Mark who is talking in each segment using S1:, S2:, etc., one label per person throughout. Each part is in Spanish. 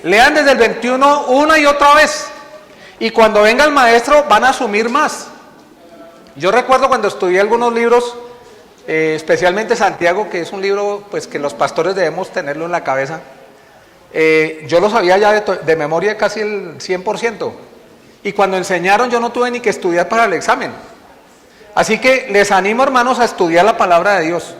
S1: Lean desde el 21 una y otra vez. Y cuando venga el maestro van a asumir más. Yo recuerdo cuando estudié algunos libros, especialmente Santiago, que es un libro pues que los pastores debemos tenerlo en la cabeza. Yo lo sabía ya de memoria casi el 100%. Y cuando enseñaron yo no tuve ni que estudiar para el examen. Así que les animo, hermanos, a estudiar la palabra de Dios.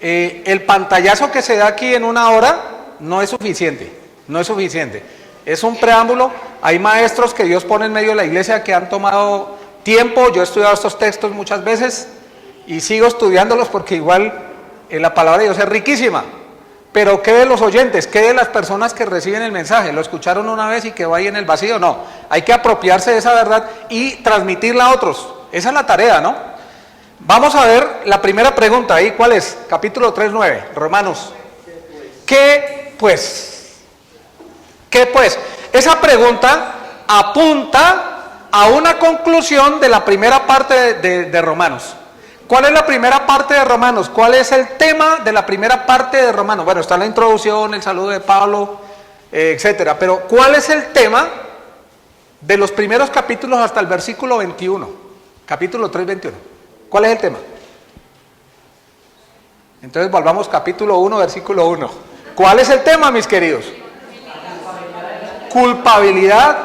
S1: El pantallazo que se da aquí en una hora no es suficiente. No es suficiente. Es un preámbulo. Hay maestros que Dios pone en medio de la iglesia que han tomado tiempo. Yo he estudiado estos textos muchas veces y sigo estudiándolos porque igual la palabra de Dios es riquísima. Pero ¿qué de los oyentes? ¿Qué de las personas que reciben el mensaje? ¿Lo escucharon una vez y quedó ahí en el vacío? No. Hay que apropiarse de esa verdad y transmitirla a otros. Esa es la tarea, ¿no? Vamos a ver la primera pregunta ahí. ¿Cuál es? Capítulo 3:9, Romanos. ¿Qué pues? ¿Qué pues? Esa pregunta apunta a una conclusión de la primera parte de Romanos. ¿Cuál es la primera parte de Romanos? ¿Cuál es el tema de la primera parte de Romanos? Bueno, está la introducción, el saludo de Pablo, etcétera. Pero ¿cuál es el tema de los primeros capítulos hasta el versículo 21? Capítulo 3, 21. ¿Cuál es el tema? Entonces volvamos capítulo 1, versículo 1. ¿Cuál es el tema, mis queridos? Culpabilidad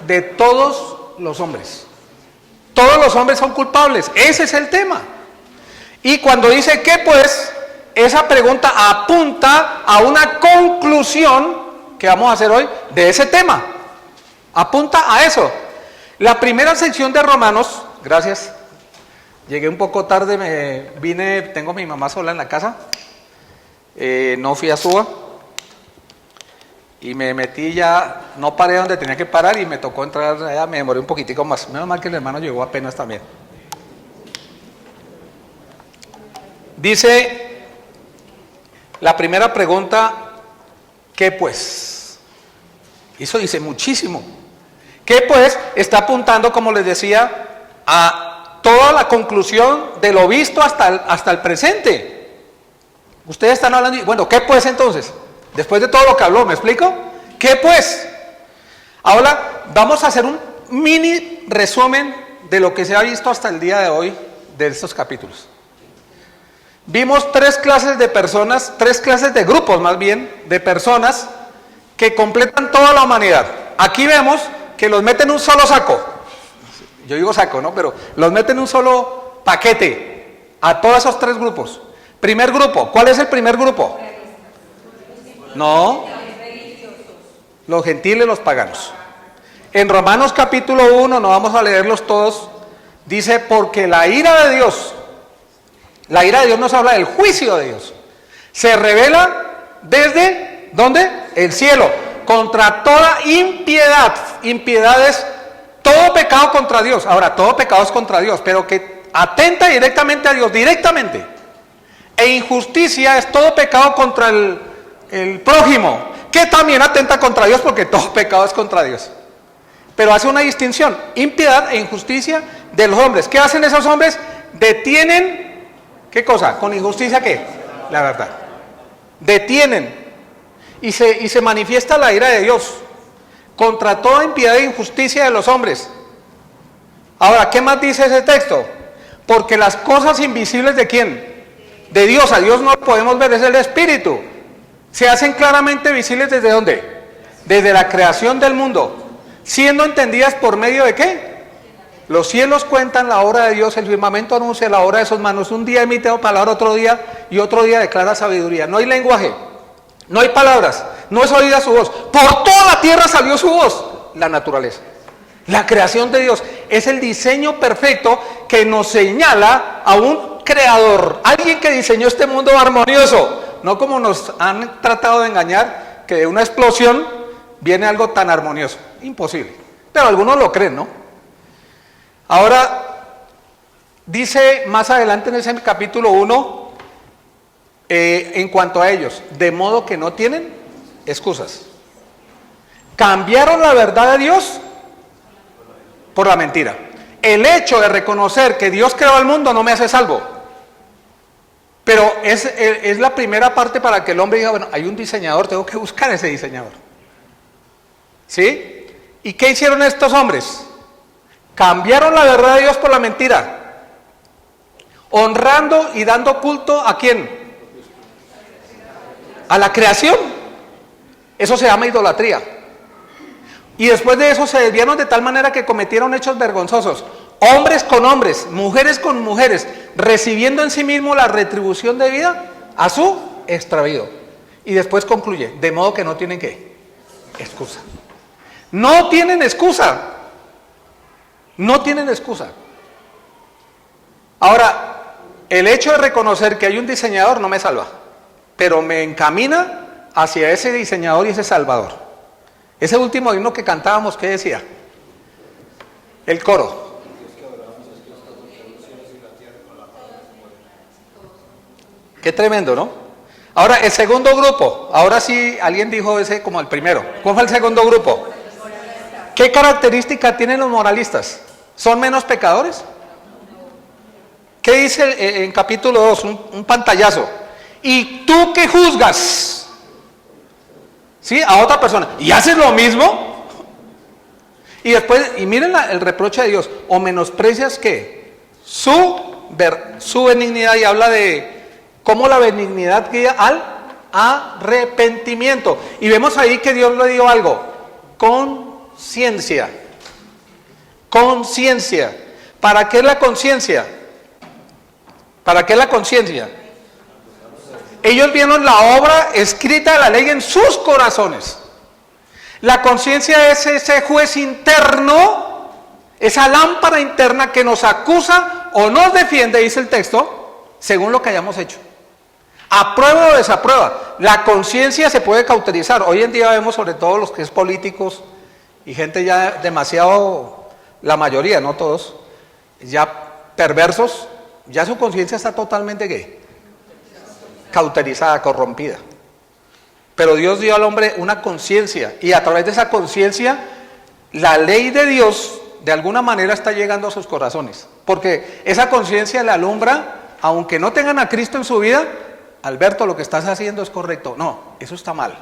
S1: de todos los hombres. Todos los hombres son culpables. Ese es el tema. Y cuando dice ¿qué pues? Esa pregunta apunta a una conclusión que vamos a hacer hoy de ese tema. Apunta a eso. La primera sección de Romanos, gracias. Llegué un poco tarde, tengo a mi mamá sola en la casa. No fui a Suba. Y me metí ya, no paré donde tenía que parar y me tocó entrar allá, me demoré un poquitico más. Menos mal que el hermano llegó apenas también. Dice la primera pregunta, ¿qué pues? Eso dice muchísimo. ¿Qué pues? Está apuntando, como les decía, a toda la conclusión de lo visto hasta el presente. Ustedes están hablando, y bueno, ¿qué pues entonces? Después de todo lo que habló, ¿me explico? ¿Qué pues? Ahora vamos a hacer un mini resumen de lo que se ha visto hasta el día de hoy de estos capítulos. Vimos tres clases de personas, tres clases de grupos más bien, de personas que completan toda la humanidad. Aquí vemos que los meten en un solo saco. Yo digo saco, ¿no? Pero los meten en un solo paquete a todos esos tres grupos. Primer grupo, ¿cuál es el primer grupo? No, los gentiles, los paganos. En Romanos capítulo 1, no vamos a leerlos todos, dice, porque la ira de Dios nos habla del juicio de Dios, se revela desde, ¿dónde? El cielo, contra toda impiedad. Impiedad es todo pecado contra Dios. Ahora, todo pecado es contra Dios, pero que atenta directamente a Dios, directamente. E injusticia es todo pecado contra el prójimo, que también atenta contra Dios, porque todo pecado es contra Dios. Pero hace una distinción, impiedad e injusticia de los hombres. ¿Qué hacen esos hombres? Detienen, ¿qué cosa? ¿Con injusticia qué? La verdad. Detienen y se manifiesta la ira de Dios contra toda impiedad e injusticia de los hombres. Ahora, ¿qué más dice ese texto? Porque las cosas invisibles ¿de quién? De Dios. A Dios no lo podemos ver, es el Espíritu. Se hacen claramente visibles ¿desde dónde? Desde la creación del mundo, siendo entendidas por medio de ¿qué? Los cielos cuentan la obra de Dios, el firmamento anuncia la obra de sus manos. Un día emite palabra, otro día, y otro día declara sabiduría. No hay lenguaje, no hay palabras, no es oída su voz. Por toda la tierra salió su voz, la naturaleza. La creación de Dios es el diseño perfecto que nos señala a un creador, alguien que diseñó este mundo armonioso. No como nos han tratado de engañar, que de una explosión viene algo tan armonioso. Imposible. Pero algunos lo creen, ¿no? Ahora, dice más adelante en ese capítulo 1, en cuanto a ellos, de modo que no tienen excusas. Cambiaron la verdad de Dios por la mentira. El hecho de reconocer que Dios creó el mundo no me hace salvo. Pero es la primera parte para que el hombre diga, bueno, hay un diseñador, tengo que buscar ese diseñador. ¿Sí? ¿Y qué hicieron estos hombres? Cambiaron la verdad de Dios por la mentira, honrando y dando culto ¿a quién? A la creación. Eso se llama idolatría. Y después de eso se desviaron de tal manera que cometieron hechos vergonzosos. Hombres con hombres, mujeres con mujeres, recibiendo en sí mismo la retribución debida a su extravío. Y después concluye, de modo que no tienen ¿qué? Excusa. No tienen excusa. No tienen excusa. Ahora, el hecho de reconocer que hay un diseñador no me salva, pero me encamina hacia ese diseñador y ese salvador. Ese último himno que cantábamos, ¿qué decía? El coro. Qué tremendo, ¿no? Ahora, el segundo grupo. Ahora sí, alguien dijo ese como el primero. ¿Cuál fue el segundo grupo? ¿Qué característica tienen los moralistas? ¿Son menos pecadores? ¿Qué dice en capítulo 2? Un pantallazo. ¿Y tú qué juzgas? ¿Sí? A otra persona. ¿Y haces lo mismo? Y después, y miren el reproche de Dios. ¿O menosprecias qué? Su benignidad, y habla de cómo la benignidad guía al arrepentimiento. Y vemos ahí que Dios le dio algo. Conciencia. Conciencia. ¿Para qué es la conciencia? ¿Para qué es la conciencia? Ellos vieron la obra escrita de la ley en sus corazones. La conciencia es ese juez interno, esa lámpara interna que nos acusa o nos defiende, dice el texto, según lo que hayamos hecho. Aprueba o desaprueba. La conciencia se puede cauterizar. Hoy en día vemos sobre todo los que es políticos y gente ya demasiado, la mayoría, no todos, ya perversos, ya su conciencia está totalmente ¿qué? Cauterizada, corrompida. Pero Dios dio al hombre una conciencia, y a través de esa conciencia la ley de Dios de alguna manera está llegando a sus corazones, porque esa conciencia le alumbra, aunque no tengan a Cristo en su vida. Alberto, lo que estás haciendo es correcto. No, eso está mal.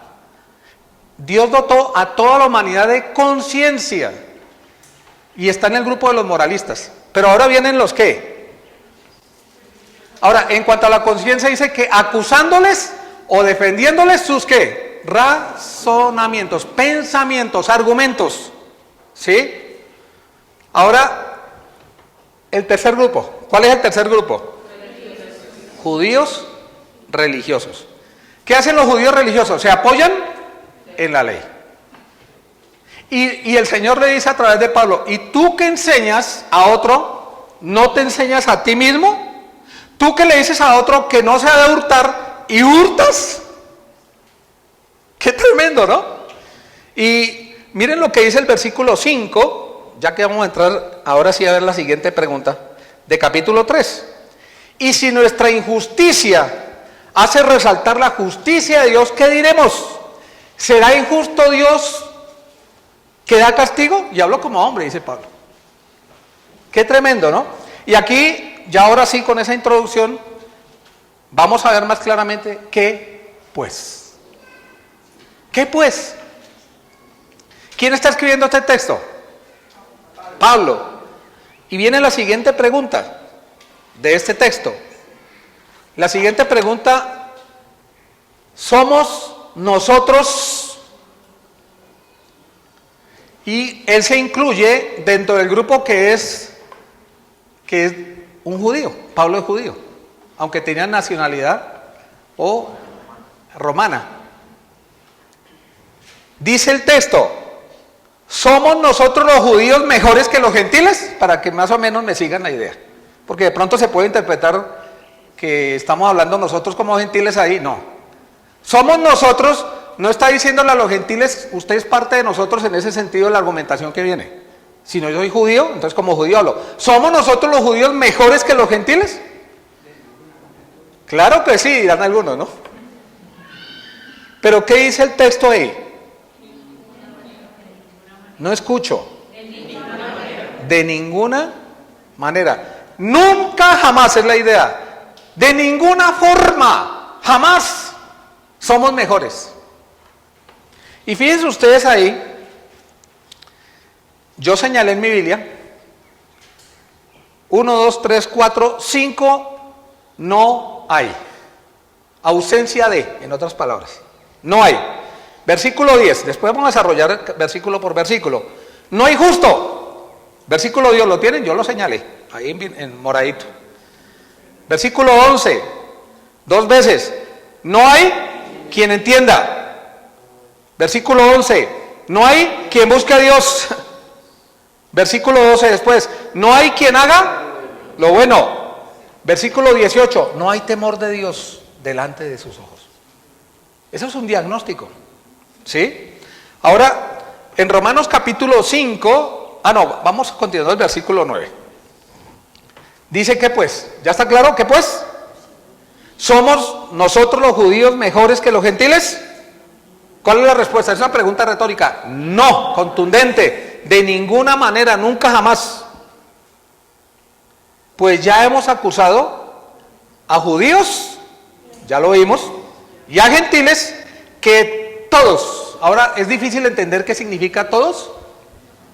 S1: Dios dotó a toda la humanidad de conciencia, y está en el grupo de los moralistas. Pero ahora vienen los ¿qué? Ahora, en cuanto a la conciencia, dice que acusándoles o defendiéndoles sus ¿qué? Razonamientos, pensamientos, argumentos. ¿Sí? Ahora, el tercer grupo. ¿Cuál es el tercer grupo? Judíos religiosos. ¿Qué hacen los judíos religiosos? Se apoyan en la ley. Y el Señor le dice a través de Pablo, ¿y tú que enseñas a otro, no te enseñas a ti mismo? ¿Tú que le dices a otro que no se ha de hurtar y hurtas? Qué tremendo, ¿no? Y miren lo que dice el versículo 5, ya que vamos a entrar ahora sí a ver la siguiente pregunta, de capítulo 3. Y si nuestra injusticia hace resaltar la justicia de Dios, ¿qué diremos? ¿Será injusto Dios que da castigo? Y hablo como hombre, dice Pablo. Qué tremendo, ¿no? Y aquí, ya ahora sí, con esa introducción, vamos a ver más claramente qué pues. ¿Qué pues? ¿Quién está escribiendo este texto? Pablo. Y viene la siguiente pregunta de este texto. La siguiente pregunta: ¿somos nosotros? Y él se incluye dentro del grupo que es un judío. Pablo es judío, aunque tenía nacionalidad o romana. Dice el texto: ¿somos nosotros los judíos mejores que los gentiles? Para que más o menos me sigan la idea, porque de pronto se puede interpretar que estamos hablando nosotros como gentiles ahí. No, somos nosotros, no está diciéndole a los gentiles, usted es parte de nosotros en ese sentido de la argumentación que viene. Si no, yo soy judío, entonces como judío hablo. ¿Somos nosotros los judíos mejores que los gentiles? Claro que sí, dirán algunos, ¿no? Pero ¿qué dice el texto ahí? No escucho. De ninguna manera. Nunca, jamás es la idea. De ninguna forma, jamás somos mejores. Y fíjense ustedes ahí Yo señalé en mi Biblia, 1, 2, 3, 4, 5, no hay. Ausencia de, en otras palabras. No hay. Versículo 10, después vamos a desarrollar versículo por versículo. No hay justo. Versículo 10, ¿lo tienen? Yo lo señalé, ahí en moradito. Versículo 11, 2 veces. No hay quien entienda. Versículo 11, no hay quien busque a Dios. Versículo 12 después, no hay quien haga lo bueno. Versículo 18, no hay temor de Dios delante de sus ojos. Eso es un diagnóstico, ¿sí? Ahora, en Romanos capítulo 5, vamos continuando el versículo 9. Dice que pues, ¿ya está claro que pues? ¿Somos nosotros los judíos mejores que los gentiles? ¿Cuál es la respuesta? Es una pregunta retórica. No, contundente, de ninguna manera, nunca jamás. Pues ya hemos acusado a judíos, ya lo vimos, y a gentiles, que todos, ahora es difícil entender qué significa todos,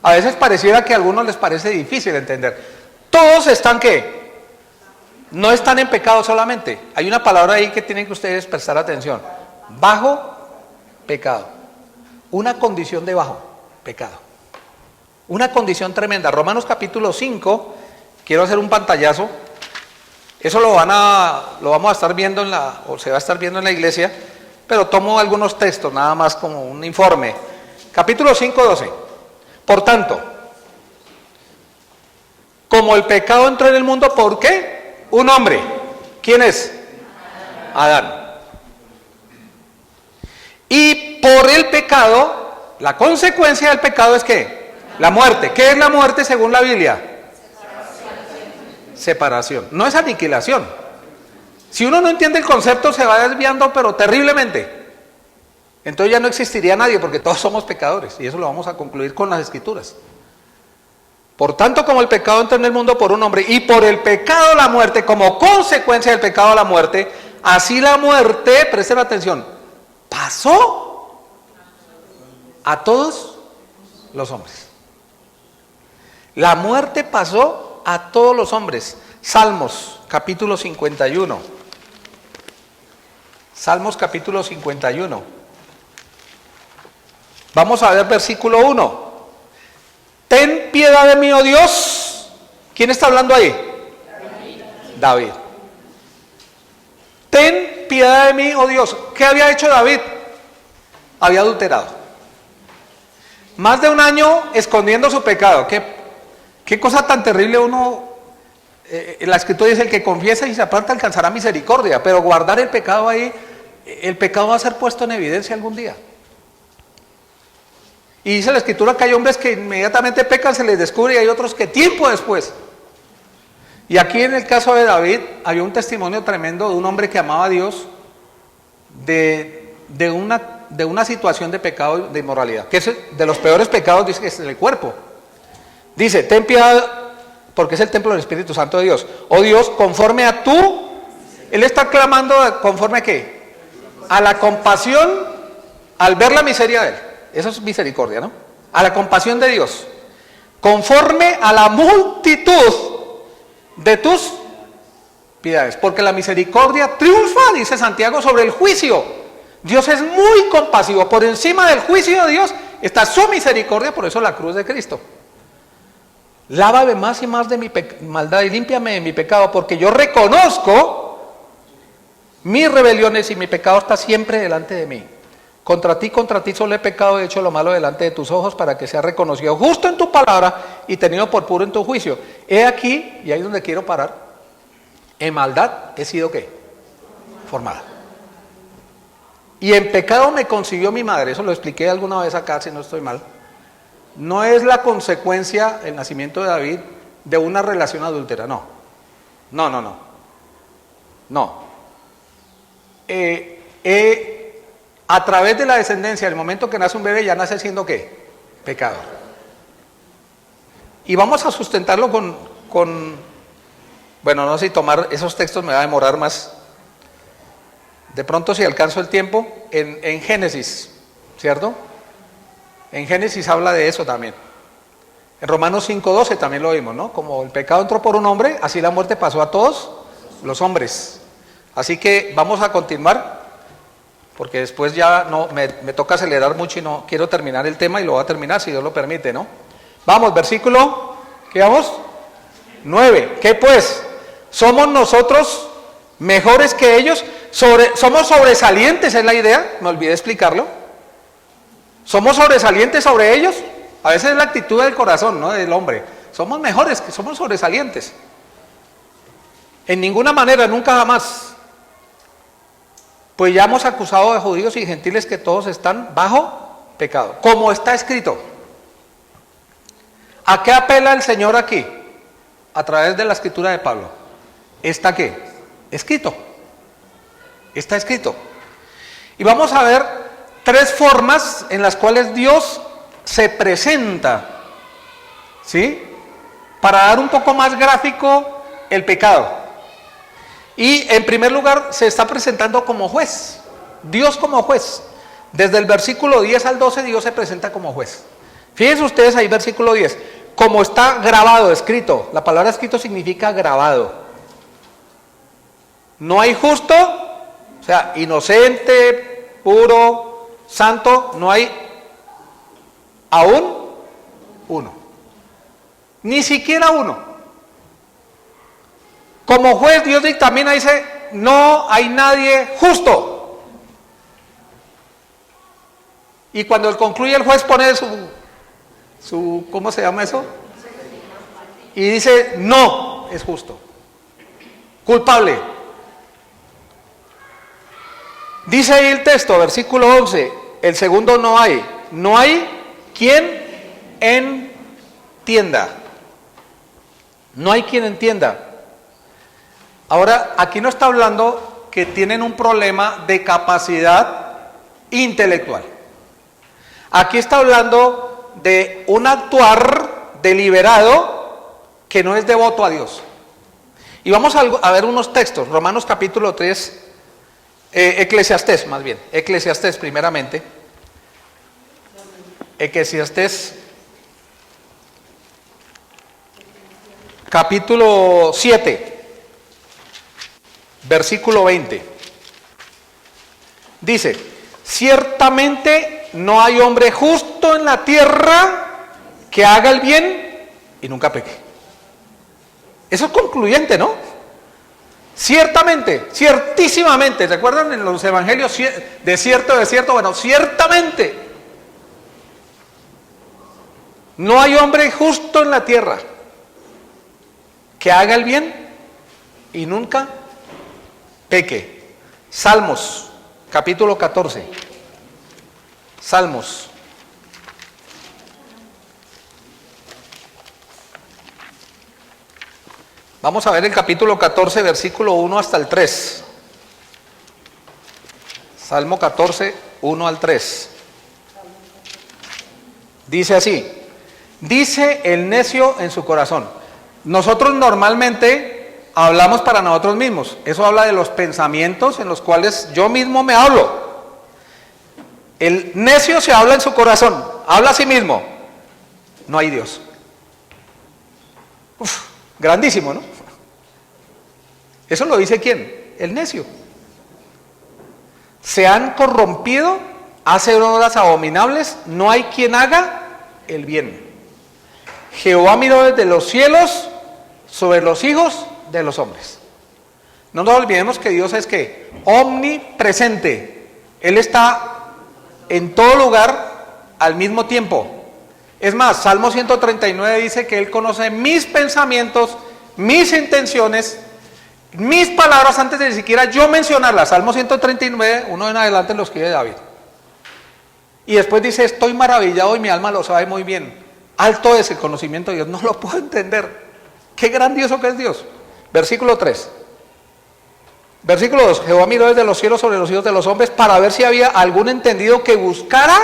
S1: a veces pareciera que a algunos les parece difícil entender. Todos están ¿qué? No están en pecado solamente, hay una palabra ahí que tienen que ustedes prestar atención, bajo pecado, una condición de bajo pecado, una condición tremenda. Romanos capítulo 5, quiero hacer un pantallazo, eso lo vamos a estar viendo o se va a estar viendo en la iglesia, pero tomo algunos textos nada más como un informe. Capítulo 5, 12. Por tanto, como el pecado entró en el mundo, ¿por qué? Un hombre. ¿Quién es? Adán. Y por el pecado, la consecuencia del pecado es ¿qué? La muerte. ¿Qué es la muerte según la Biblia? Separación. No es aniquilación. Si uno no entiende el concepto, se va desviando, pero terriblemente. Entonces ya no existiría nadie, porque todos somos pecadores. Y eso lo vamos a concluir con las Escrituras. Por tanto, como el pecado entró en el mundo por un hombre, y por el pecado la muerte, como consecuencia del pecado la muerte, así la muerte, presten atención, pasó a todos los hombres. La muerte pasó a todos los hombres. Salmos capítulo 51. Salmos capítulo 51. Vamos a ver versículo 1. Ten piedad de mí, oh Dios. ¿Quién está hablando ahí? David. Ten piedad de mí, oh Dios. ¿Qué había hecho David? Había adulterado. Más de un año escondiendo su pecado. ¿Qué cosa tan terrible uno... la Escritura dice, el que confiesa y se aparta alcanzará misericordia, pero guardar el pecado ahí, el pecado va a ser puesto en evidencia algún día. Y dice la Escritura que hay hombres que inmediatamente pecan, se les descubre, y hay otros que tiempo después. Y aquí en el caso de David, había un testimonio tremendo de un hombre que amaba a Dios, de una situación de pecado, de inmoralidad, que es de los peores pecados, dice que es el cuerpo. Dice, ten piedad, porque es el templo del Espíritu Santo de Dios. Oh Dios, conforme a tú, él está clamando conforme a qué? A la compasión, al ver la miseria de él. Eso es misericordia, ¿no? A la compasión de Dios. Conforme a la multitud de tus piedades. Porque la misericordia triunfa, dice Santiago, sobre el juicio. Dios es muy compasivo. Por encima del juicio de Dios está su misericordia, por eso la cruz de Cristo. Lávame más y más de mi maldad y límpiame de mi pecado, porque yo reconozco mis rebeliones y mi pecado está siempre delante de mí. Contra ti solo he pecado, he hecho lo malo delante de tus ojos, para que sea reconocido justo en tu palabra y tenido por puro en tu juicio. He aquí, y ahí es donde quiero parar, en maldad he sido ¿qué? Formada. Y en pecado me concibió mi madre, eso lo expliqué alguna vez acá, si no estoy mal. No es la consecuencia, el nacimiento de David, de una relación adúltera, no. A través de la descendencia, el momento que nace un bebé, ya nace siendo ¿qué? Pecador. Y vamos a sustentarlo bueno, no sé si tomar esos textos me va a demorar más. De pronto, si alcanzo el tiempo, en Génesis, ¿cierto? En Génesis habla de eso también. En Romanos 5:12 también lo vimos, ¿no? Como el pecado entró por un hombre, así la muerte pasó a todos los hombres. Así que vamos a continuar, porque después ya no me toca acelerar mucho y no quiero terminar el tema y lo voy a terminar si Dios lo permite, ¿no? Vamos, versículo, ¿qué vamos? 9. ¿Qué pues? ¿Somos nosotros mejores que ellos? ¿Somos sobresalientes? Es la idea, me olvidé explicarlo. ¿Somos sobresalientes sobre ellos? A veces es la actitud del corazón, ¿no? Del hombre. Somos mejores, que somos sobresalientes. En ninguna manera, nunca jamás. Pues ya hemos acusado de judíos y gentiles que todos están bajo pecado. Como está escrito. ¿A qué apela el Señor aquí? A través de la escritura de Pablo. ¿Está qué? Escrito. Está escrito. Y vamos a ver 3 formas en las cuales Dios se presenta, ¿sí? Para dar un poco más gráfico el pecado. Y en primer lugar se está presentando como juez. Dios como juez. Desde el versículo 10 al 12 Dios se presenta como juez. Fíjense ustedes ahí, versículo 10. Como está grabado, escrito. La palabra escrito significa grabado. No hay justo, o sea, inocente, puro, santo, no hay aún uno. Ni siquiera uno. Como juez, Dios también dice, no hay nadie justo. Y cuando concluye el juez pone su ¿cómo se llama eso? Y dice, no es justo. Culpable. Dice ahí el texto, versículo 11, el segundo no hay. No hay quien entienda. No hay quien entienda. Ahora, aquí no está hablando que tienen un problema de capacidad intelectual. Aquí está hablando de un actuar deliberado que no es devoto a Dios. Y vamos a ver unos textos. Romanos capítulo 3, Eclesiastés más bien. Eclesiastés primeramente. Eclesiastés capítulo 7. Versículo 20. Dice, ciertamente no hay hombre justo en la tierra que haga el bien y nunca peque. Eso es concluyente, ¿no? Ciertamente, ciertísimamente. ¿Recuerdan en los evangelios? De cierto, bueno, ciertamente. No hay hombre justo en la tierra que haga el bien y nunca peque. Salmos, capítulo 14. Salmos. Vamos a ver el capítulo 14, versículo 1 hasta el 3. Salmo 14, 1 al 3. Dice así, dice el necio en su corazón. Nosotros normalmente hablamos para nosotros mismos. Eso habla de los pensamientos en los cuales yo mismo me hablo. El necio se habla en su corazón, habla a sí mismo. No hay Dios. Uf, grandísimo, ¿no? ¿Eso lo dice quién? El necio. Se han corrompido, hacen obras abominables, no hay quien haga el bien. Jehová miró desde los cielos sobre los hijos de los hombres. No nos olvidemos que Dios es que omnipresente. Él está en todo lugar al mismo tiempo. Es más, Salmo 139 dice que Él conoce mis pensamientos, mis intenciones, mis palabras antes de ni siquiera yo mencionarlas. Salmo 139, uno en adelante lo escribe David. Y después dice, estoy maravillado y mi alma lo sabe muy bien. Alto es el conocimiento de Dios, no lo puedo entender. Qué grandioso que es Dios. Versículo 3. Versículo 2. Jehová miró desde los cielos sobre los hijos de los hombres para ver si había algún entendido que buscara.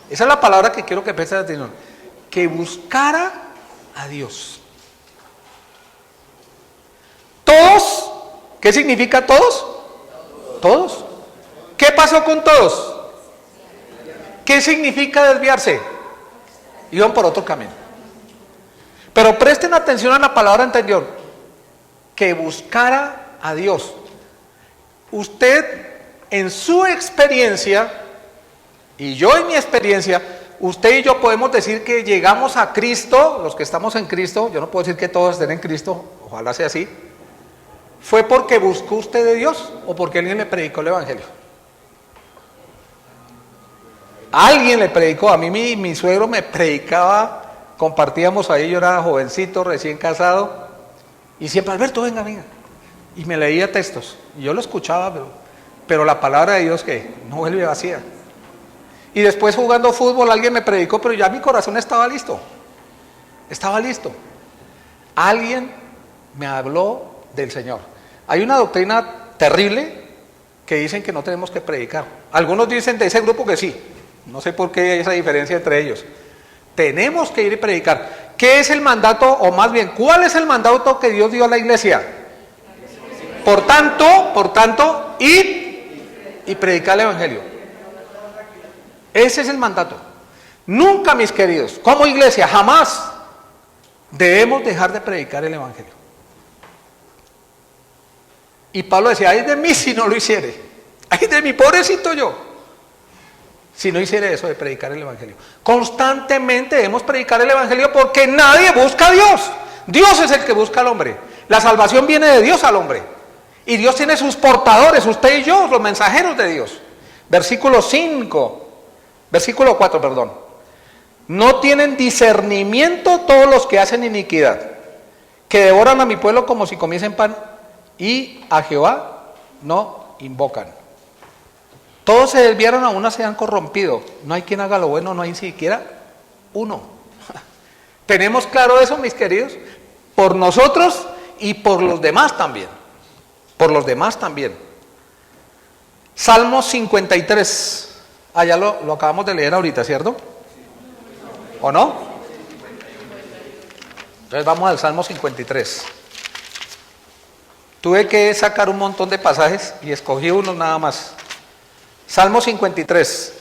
S1: Esa es la palabra que quiero que presten atención. Que buscara a Dios. Todos. ¿Qué significa todos? Todos. ¿Qué pasó con todos? ¿Qué significa desviarse? Iban por otro camino. Pero presten atención a la palabra anterior, que buscara a Dios. Usted, en su experiencia, y yo en mi experiencia, usted y yo podemos decir que llegamos a Cristo, los que estamos en Cristo, yo no puedo decir que todos estén en Cristo, ojalá sea así, ¿fue porque buscó usted de Dios o porque alguien le predicó el Evangelio? Alguien le predicó, a mí mi suegro me predicaba, compartíamos ahí, yo era jovencito, recién casado, y siempre, Alberto, venga, venga, y me leía textos, y yo lo escuchaba, pero la palabra de Dios que no vuelve vacía. Y después jugando fútbol alguien me predicó, pero ya mi corazón estaba listo, alguien me habló del Señor. Hay una doctrina terrible que dicen que no tenemos que predicar. Algunos dicen de ese grupo que sí. No sé por qué hay esa diferencia entre ellos. Tenemos que ir y predicar. ¿Qué es el mandato? O más bien, ¿cuál es el mandato que Dios dio a la iglesia? Por tanto, ir y predicar el Evangelio. Ese es el mandato. Nunca, mis queridos, como iglesia, jamás debemos dejar de predicar el Evangelio. Y Pablo decía, ay de mí si no lo hiciere, ay de mi pobrecito yo, si no hiciere eso de predicar el Evangelio. Constantemente debemos predicar el Evangelio porque nadie busca a Dios. Dios es el que busca al hombre. La salvación viene de Dios al hombre. Y Dios tiene sus portadores, usted y yo, los mensajeros de Dios. Versículo 4, perdón. No tienen discernimiento todos los que hacen iniquidad, que devoran a mi pueblo como si comiesen pan, y a Jehová no invocan. Todos se desviaron, a una se han corrompido. No hay quien haga lo bueno, no hay ni siquiera uno. ¿Tenemos claro eso, mis queridos? Por nosotros y por los demás también. Por los demás también. Salmo 53. Ya lo acabamos de leer ahorita, ¿cierto? ¿O no? Entonces vamos al Salmo 53. Tuve que sacar un montón de pasajes y escogí uno nada más. Salmo 53.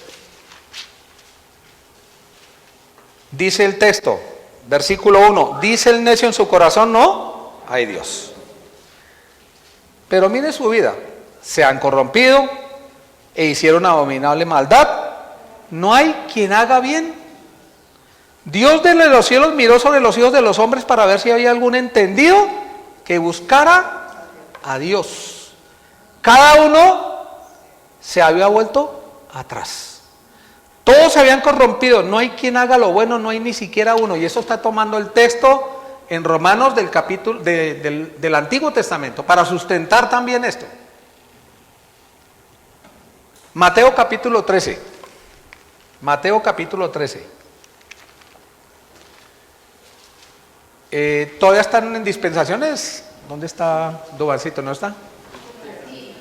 S1: Dice el texto, versículo 1, dice el necio en su corazón, no, ay Dios. Pero mire su vida, se han corrompido e hicieron abominable maldad, no hay quien haga bien. Dios desde los cielos miró sobre los hijos de los hombres para ver si había algún entendido que buscara a Dios. Cada uno se había vuelto atrás. Todos se habían corrompido, no hay quien haga lo bueno, no hay ni siquiera uno. Y eso está tomando el texto en Romanos del capítulo del Antiguo Testamento para sustentar también esto. Mateo capítulo 13. Mateo capítulo 13. ¿Todavía están en dispensaciones? ¿Dónde está Dubancito? ¿No está?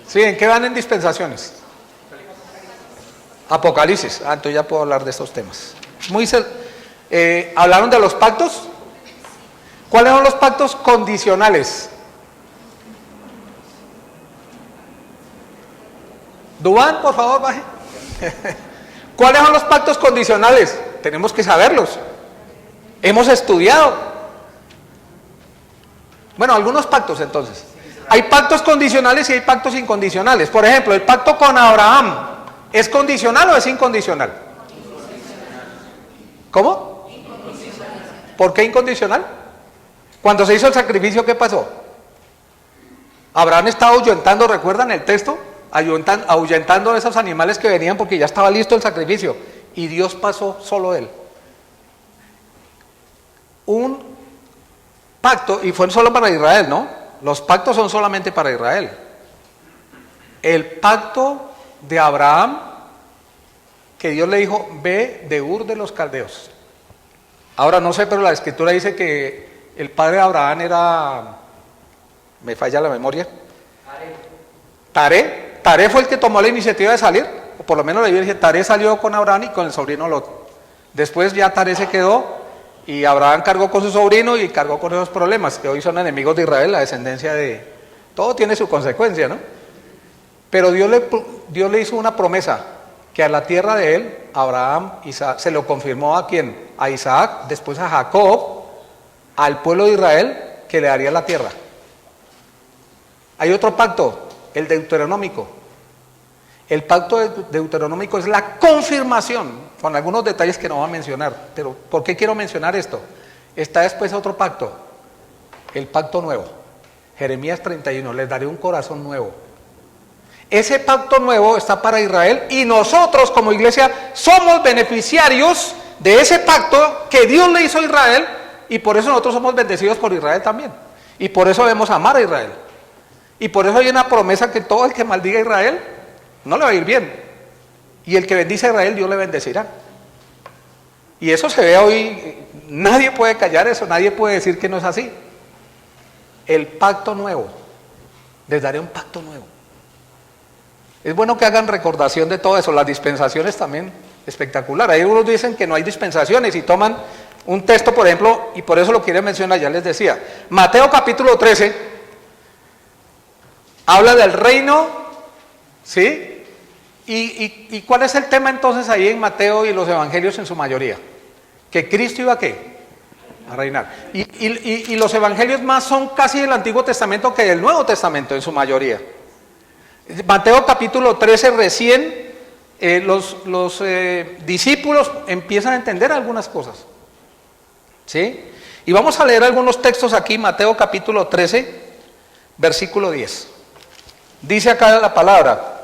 S1: Sí, ¿en qué van en dispensaciones? Apocalipsis. Entonces ya puedo hablar de estos temas. ¿Hablaron de los pactos? ¿Cuáles son los pactos condicionales? Dubán, por favor, baje. ¿Cuáles son los pactos condicionales? Tenemos que saberlos. Hemos estudiado. Bueno, algunos pactos entonces. Hay pactos condicionales y hay pactos incondicionales. Por ejemplo, el pacto con Abraham, ¿es condicional o es incondicional? ¿Cómo? ¿Por qué incondicional? Cuando se hizo el sacrificio, ¿qué pasó? Abraham estaba ahuyentando, ¿recuerdan el texto? Ahuyentando a esos animales que venían porque ya estaba listo el sacrificio. Y Dios pasó solo él. Un pacto, y fue solo para Israel, ¿no? Los pactos son solamente para Israel. El pacto de Abraham, que Dios le dijo, ve de Ur de los Caldeos. Ahora no sé, pero la escritura dice que el padre de Abraham era, me falla la memoria, Taré fue el que tomó la iniciativa de salir, o por lo menos la Biblia dice, Taré salió con Abraham y con el sobrino Lot. Después ya Taré se quedó y Abraham cargó con su sobrino y cargó con esos problemas que hoy son enemigos de Israel, la descendencia de... Todo tiene su consecuencia, ¿no? Pero Dios le hizo una promesa, que a la tierra de él, Abraham, Isaac, se lo confirmó a ¿quién? A Isaac, después a Jacob, al pueblo de Israel que le daría la tierra. Hay otro pacto, el deuteronómico. El pacto deuteronómico es la confirmación, con algunos detalles que no voy a mencionar. Pero ¿por qué quiero mencionar esto? Está después otro pacto, el pacto nuevo. Jeremías 31, les daré un corazón nuevo. Ese pacto nuevo está para Israel y nosotros como iglesia somos beneficiarios de ese pacto que Dios le hizo a Israel, y por eso nosotros somos bendecidos por Israel también. Y por eso debemos amar a Israel. Y por eso hay una promesa que todo el que maldiga a Israel no le va a ir bien. Y el que bendice a Israel, Dios le bendecirá. Y eso se ve hoy, nadie puede callar eso, nadie puede decir que no es así. El pacto nuevo, les daré un pacto nuevo. Es bueno que hagan recordación de todo eso, las dispensaciones también, espectacular. Hay unos dicen que no hay dispensaciones y toman un texto, por ejemplo, y por eso lo quiero mencionar, ya les decía. Mateo capítulo 13, habla del reino, ¿sí? ¿Y cuál es el tema entonces ahí en Mateo y los evangelios en su mayoría? Que Cristo iba a ¿qué? A reinar. Y los evangelios más son casi del Antiguo Testamento que del Nuevo Testamento en su mayoría. Mateo capítulo 13 recién los discípulos empiezan a entender algunas cosas, ¿sí? Y vamos a leer algunos textos aquí, Mateo capítulo 13, versículo 10. Dice acá la palabra: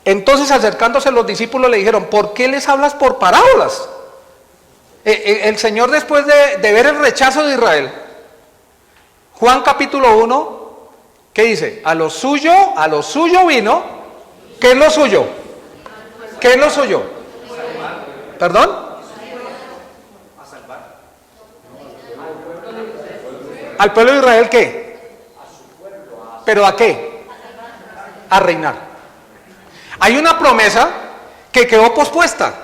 S1: entonces acercándose los discípulos le dijeron, ¿por qué les hablas por parábolas? El Señor, después de ver el rechazo de Israel, Juan capítulo 1, ¿qué dice? A lo suyo vino. ¿Qué es lo suyo? ¿Qué es lo suyo? ¿Perdón? A salvar. ¿Al pueblo de Israel qué? ¿Pero a qué? A reinar. Hay una promesa que quedó pospuesta.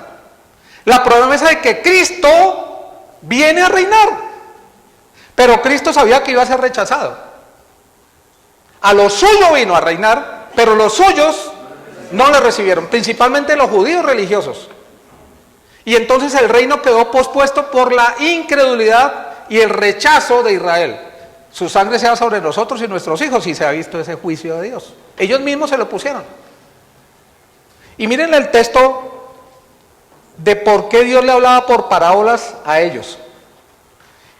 S1: La promesa de que Cristo viene a reinar. Pero Cristo sabía que iba a ser rechazado. A lo suyo vino a reinar, pero los suyos no le recibieron, principalmente los judíos religiosos. Y entonces el reino quedó pospuesto por la incredulidad y el rechazo de Israel. Su sangre sea sobre nosotros y nuestros hijos, y se ha visto ese juicio de Dios. Ellos mismos se lo pusieron. Y miren el texto de por qué Dios le hablaba por parábolas a ellos.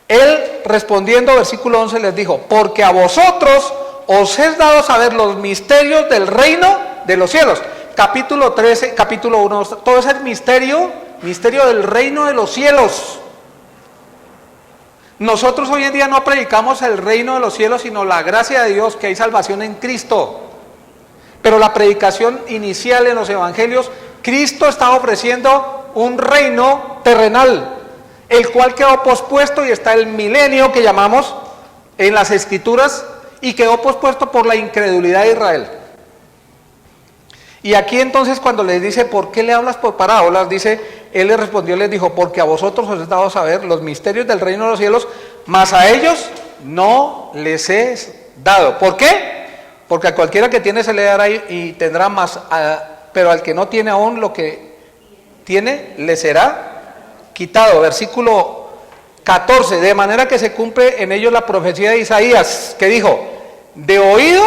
S1: Él respondiendo, versículo 11, les dijo, porque a vosotros os es dado saber los misterios del reino de los cielos. Capítulo 13, capítulo 1, todo es el misterio del reino de los cielos. Nosotros hoy en día no predicamos el reino de los cielos, sino la gracia de Dios, que hay salvación en Cristo. Pero la predicación inicial en los evangelios, Cristo está ofreciendo un reino terrenal, el cual quedó pospuesto, y está el milenio que llamamos en las escrituras, y quedó pospuesto por la incredulidad de Israel. Y aquí entonces cuando les dice, ¿por qué le hablas por parábolas? Dice, él les respondió, les dijo, porque a vosotros os he dado a saber los misterios del reino de los cielos, mas a ellos no les he dado. ¿Por qué? Porque a cualquiera que tiene se le dará y tendrá más, pero al que no tiene aún lo que tiene, le será quitado. Versículo 14, de manera que se cumple en ellos la profecía de Isaías, que dijo, de oído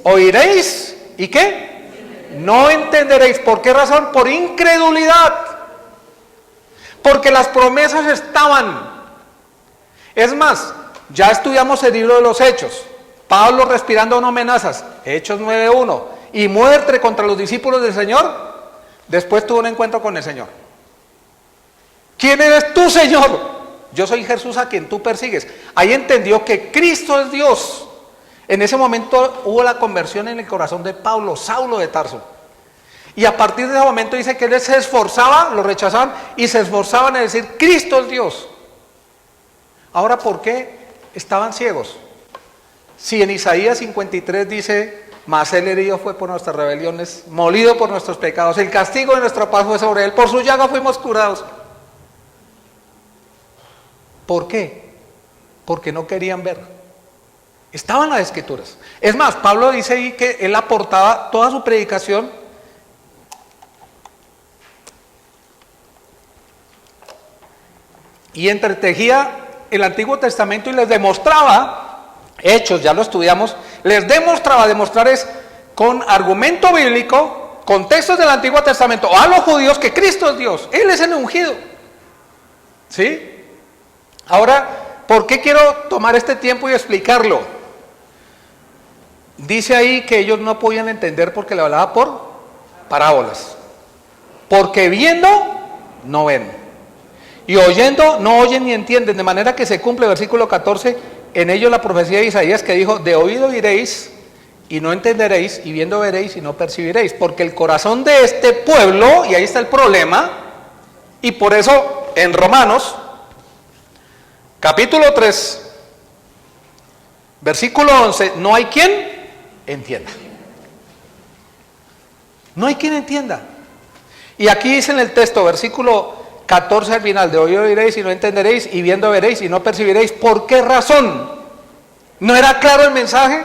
S1: oiréis, ¿y qué? No entenderéis. ¿Por qué razón? Por incredulidad. Porque las promesas estaban. Es más, ya estudiamos el libro de los Hechos. Pablo respirando no amenazas, Hechos 9:1, y muerte contra los discípulos del Señor. Después tuvo un encuentro con el Señor. ¿Quién eres tú, Señor? Yo soy Jesús a quien tú persigues. Ahí entendió que Cristo es Dios. En ese momento hubo la conversión en el corazón de Pablo, Saulo de Tarso. Y a partir de ese momento dice que él se esforzaba, lo rechazaban, y se esforzaban en decir, Cristo es Dios. Ahora, ¿por qué estaban ciegos? Si en Isaías 53 dice, mas él herido fue por nuestras rebeliones, molido por nuestros pecados, el castigo de nuestra paz fue sobre él, por su llaga fuimos curados. ¿Por qué? Porque no querían ver. Estaban las escrituras. Es más, Pablo dice ahí que él aportaba toda su predicación y entretejía el Antiguo Testamento y les demostraba, Hechos, ya lo estudiamos, les demostraba, demostrar es con argumento bíblico, con textos del Antiguo Testamento, a los judíos que Cristo es Dios, Él es el ungido. ¿Sí? Ahora, ¿por qué quiero tomar este tiempo y explicarlo? Dice ahí que ellos no podían entender porque le hablaba por parábolas. Porque viendo, no ven. Y oyendo, no oyen ni entienden. De manera que se cumple, versículo 14, en ellos la profecía de Isaías que dijo, de oído oiréis y no entenderéis, y viendo veréis y no percibiréis. Porque el corazón de este pueblo, y ahí está el problema, y por eso en Romanos, capítulo 3, versículo 11, no hay quien entienda. No hay quien entienda. Y aquí dice en el texto, versículo 14 al final, de oído oiréis y no entenderéis, y viendo veréis y no percibiréis. ¿Por qué razón? ¿No era claro el mensaje?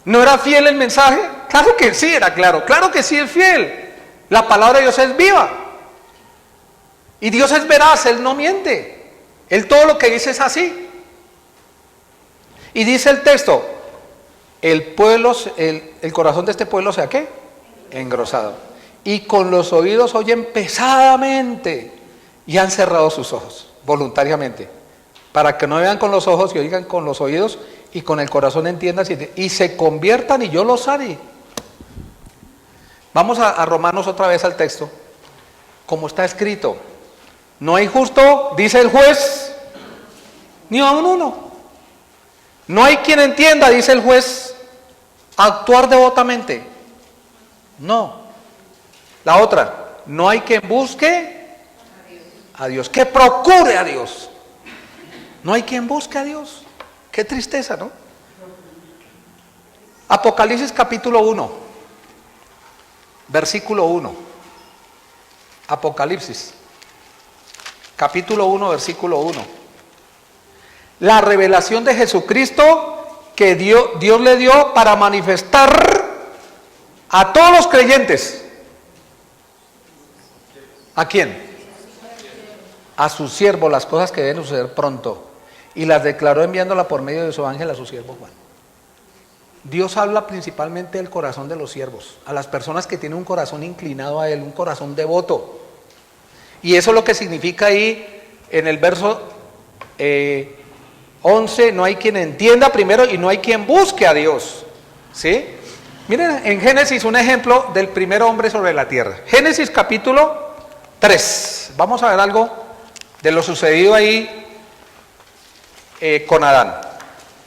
S1: ¿No era fiel el mensaje? Claro que sí era claro, claro que sí es fiel. La palabra de Dios es viva. Y Dios es veraz, Él no miente. Él todo lo que dice es así. Y dice el texto, el pueblo, el corazón de este pueblo se ha ¿qué? Engrosado. Y con los oídos oyen pesadamente y han cerrado sus ojos voluntariamente, para que no vean con los ojos y oigan con los oídos y con el corazón entiendan y se conviertan y yo los haré. Vamos a Romanos otra vez al texto, como está escrito. No hay justo, dice el juez, ni aun uno. No hay quien entienda, dice el juez, actuar devotamente. No. La otra, no hay quien busque a Dios, que procure a Dios. No hay quien busque a Dios. Qué tristeza, ¿no? Apocalipsis capítulo 1, versículo 1. Apocalipsis capítulo 1, versículo 1. La revelación de Jesucristo que Dios le dio para manifestar a todos los creyentes. ¿A quién? A su siervo, las cosas que deben suceder pronto. Y las declaró enviándola por medio de su ángel a su siervo Juan. Dios habla principalmente del corazón de los siervos, a las personas que tienen un corazón inclinado a Él, un corazón devoto. Y eso es lo que significa ahí en el verso 11, no hay quien entienda primero y no hay quien busque a Dios. ¿Sí? Miren en Génesis un ejemplo del primer hombre sobre la tierra. Génesis capítulo 3. Vamos a ver algo de lo sucedido ahí con Adán,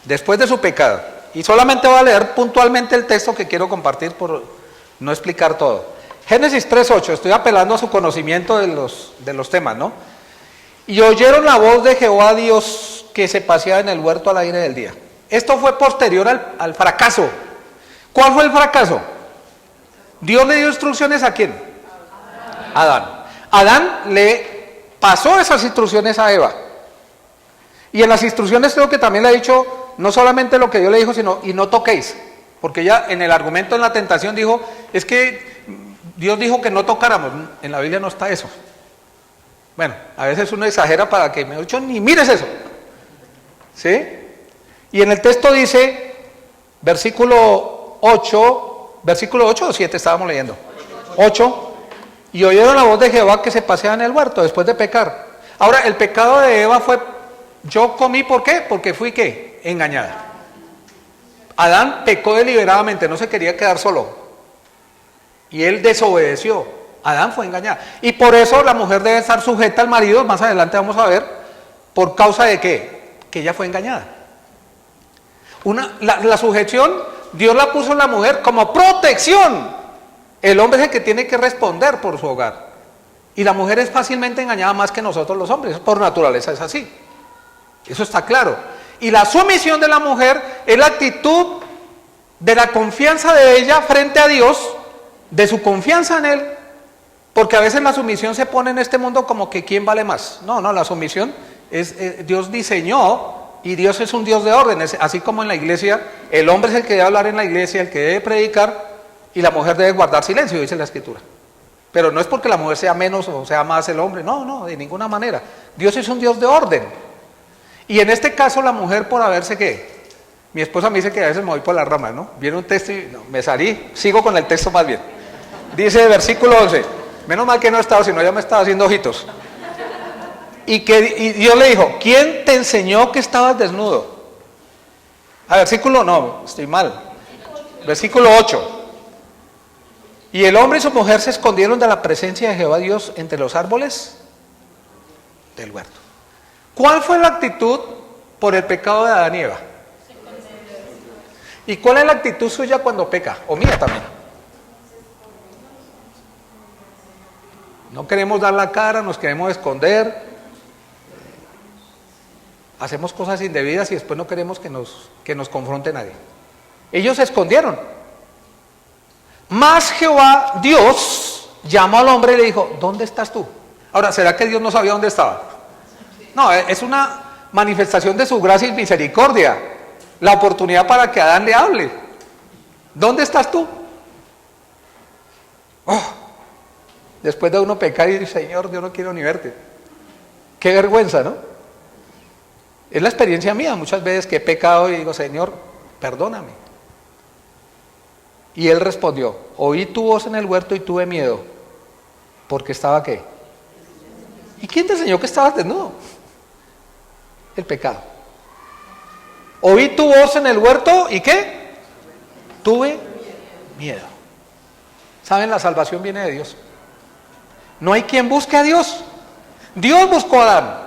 S1: después de su pecado. Y solamente voy a leer puntualmente el texto que quiero compartir por no explicar todo. Génesis 3:8, estoy apelando a su conocimiento de los temas, ¿no? Y oyeron la voz de Jehová Dios que se paseaba en el huerto al aire del día. Esto fue posterior al fracaso. ¿Cuál fue el fracaso? Dios le dio instrucciones ¿a quién? Adán. Adán le pasó esas instrucciones a Eva. Y en las instrucciones creo que también le ha dicho, no solamente lo que Dios le dijo, sino, y no toquéis. Porque ella en el argumento en la tentación dijo, es que Dios dijo que no tocáramos. En la Biblia no está eso. Bueno, a veces uno exagera para que me dicho, ni mires eso. ¿Sí? Y en el texto dice, versículo 8 o 7 estábamos leyendo. 8. Y oyeron la voz de Jehová que se paseaba en el huerto después de pecar. Ahora, el pecado de Eva fue, yo comí, ¿por qué? Porque fui, ¿qué? Engañada. Adán pecó deliberadamente, no se quería quedar solo. Y él desobedeció. Adán fue engañado. Y por eso la mujer debe estar sujeta al marido, más adelante vamos a ver, ¿por causa de qué? Que ella fue engañada. La sujeción, Dios la puso en la mujer como protección. El hombre es el que tiene que responder por su hogar. Y la mujer es fácilmente engañada más que nosotros los hombres, por naturaleza es así. Eso está claro. Y la sumisión de la mujer es la actitud de la confianza de ella frente a Dios, de su confianza en Él. Porque a veces la sumisión se pone en este mundo como que ¿quién vale más? No, la sumisión es Dios diseñó y Dios es un Dios de órdenes. Así como en la iglesia, el hombre es el que debe hablar en la iglesia, el que debe predicar y la mujer debe guardar silencio, dice la Escritura. Pero no es porque la mujer sea menos o sea más el hombre, no, de ninguna manera. Dios es un Dios de orden. Y en este caso la mujer por haberse ¿qué? Mi esposa me dice que a veces me voy por las ramas, ¿no? Viene un texto y no, me salí, sigo con el texto más bien. Dice versículo 11, menos mal que no he estado, sino ya me estaba haciendo ojitos. Y Dios le dijo, ¿quién te enseñó que estabas desnudo? Versículo, no, estoy mal. Versículo 8. Y el hombre y su mujer se escondieron de la presencia de Jehová Dios entre los árboles del huerto. ¿Cuál fue la actitud por el pecado de Adán y Eva? ¿Y cuál es la actitud suya cuando peca? O mía también. No queremos dar la cara, nos queremos esconder. Hacemos cosas indebidas y después no queremos que nos confronte nadie. Ellos se escondieron. Mas Jehová, Dios, llamó al hombre y le dijo, ¿dónde estás tú? Ahora, ¿será que Dios no sabía dónde estaba? No, es una manifestación de su gracia y misericordia. La oportunidad para que Adán le hable. ¿Dónde estás tú? Oh, después de uno pecar y decir, Señor, yo no quiero ni verte. Qué vergüenza, ¿no? Es la experiencia mía, muchas veces que he pecado y digo, Señor, perdóname. Y él respondió, oí tu voz en el huerto y tuve miedo, porque estaba ¿qué? ¿Y quién te enseñó que estabas desnudo? El pecado. Oí tu voz en el huerto y ¿qué? Tuve miedo. ¿Saben? La salvación viene de Dios. No hay quien busque a Dios. Dios buscó a Adán.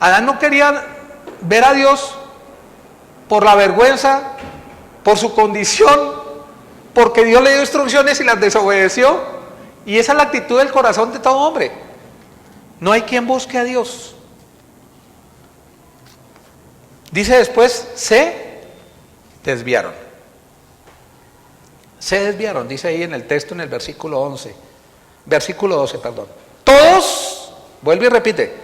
S1: Adán no quería ver a Dios por la vergüenza, por su condición, porque Dios le dio instrucciones y las desobedeció. Y esa es la actitud del corazón de todo hombre. No hay quien busque a Dios. Dice después, se desviaron. Se desviaron, dice ahí en el texto en el versículo 11. Versículo 12, perdón. Todos, vuelve y repite,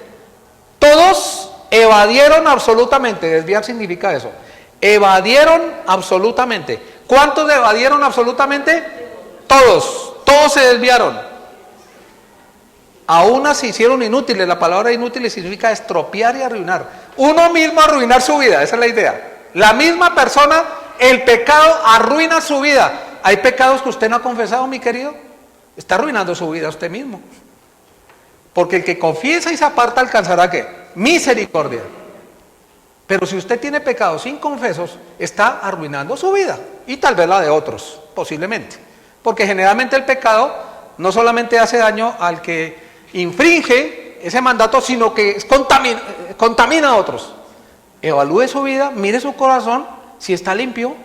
S1: todos evadieron absolutamente. Desviar significa eso. Evadieron absolutamente. ¿Cuántos evadieron absolutamente? Todos se desviaron. A unas se hicieron inútiles. La palabra inútiles significa estropear y arruinar. Uno mismo arruinar su vida, esa es la idea. La misma persona, el pecado arruina su vida. ¿Hay pecados que usted no ha confesado, mi querido? Está arruinando su vida usted mismo. Porque el que confiesa y se aparta alcanzará ¿qué? Misericordia. Pero si usted tiene pecados sin confesos, está arruinando su vida. Y tal vez la de otros, posiblemente. Porque generalmente el pecado no solamente hace daño al que infringe ese mandato, sino que contamina a otros. Evalúe su vida, mire su corazón, si está limpio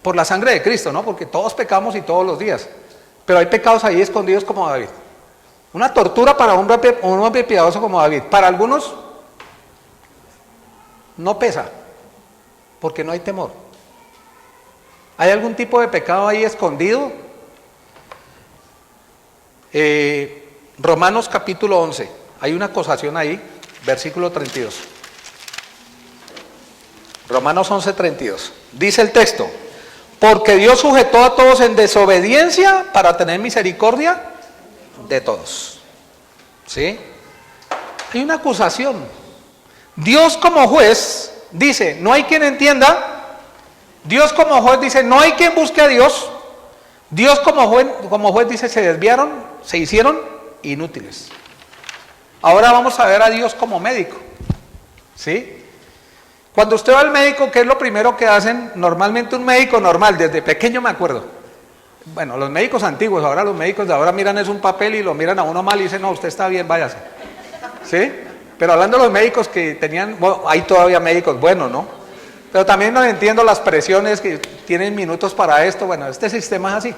S1: por la sangre de Cristo, ¿no? Porque todos pecamos y todos los días. Pero hay pecados ahí escondidos como David. Una tortura para un hombre piadoso como David. Para algunos no pesa, porque no hay temor. ¿Hay algún tipo de pecado ahí escondido? Romanos capítulo 11, hay una acusación ahí, versículo 32. Romanos 11, 32. Dice el texto, porque Dios sujetó a todos en desobediencia para tener misericordia de todos. ¿Sí? Hay una acusación. Dios como juez dice, no hay quien entienda. Dios como juez dice, no hay quien busque a Dios. Dios como juez dice, se desviaron, se hicieron inútiles. Ahora vamos a ver a Dios como médico. ¿Sí? Cuando usted va al médico, ¿qué es lo primero que hacen? Normalmente un médico normal, desde pequeño me acuerdo. Bueno, los médicos antiguos, ahora los médicos de ahora miran es un papel y lo miran a uno mal y dicen, no, usted está bien, váyase. ¿Sí? Pero hablando de los médicos que tenían, bueno, hay todavía médicos buenos, ¿no? Pero también no entiendo las presiones que tienen minutos para esto. Bueno, este sistema es así.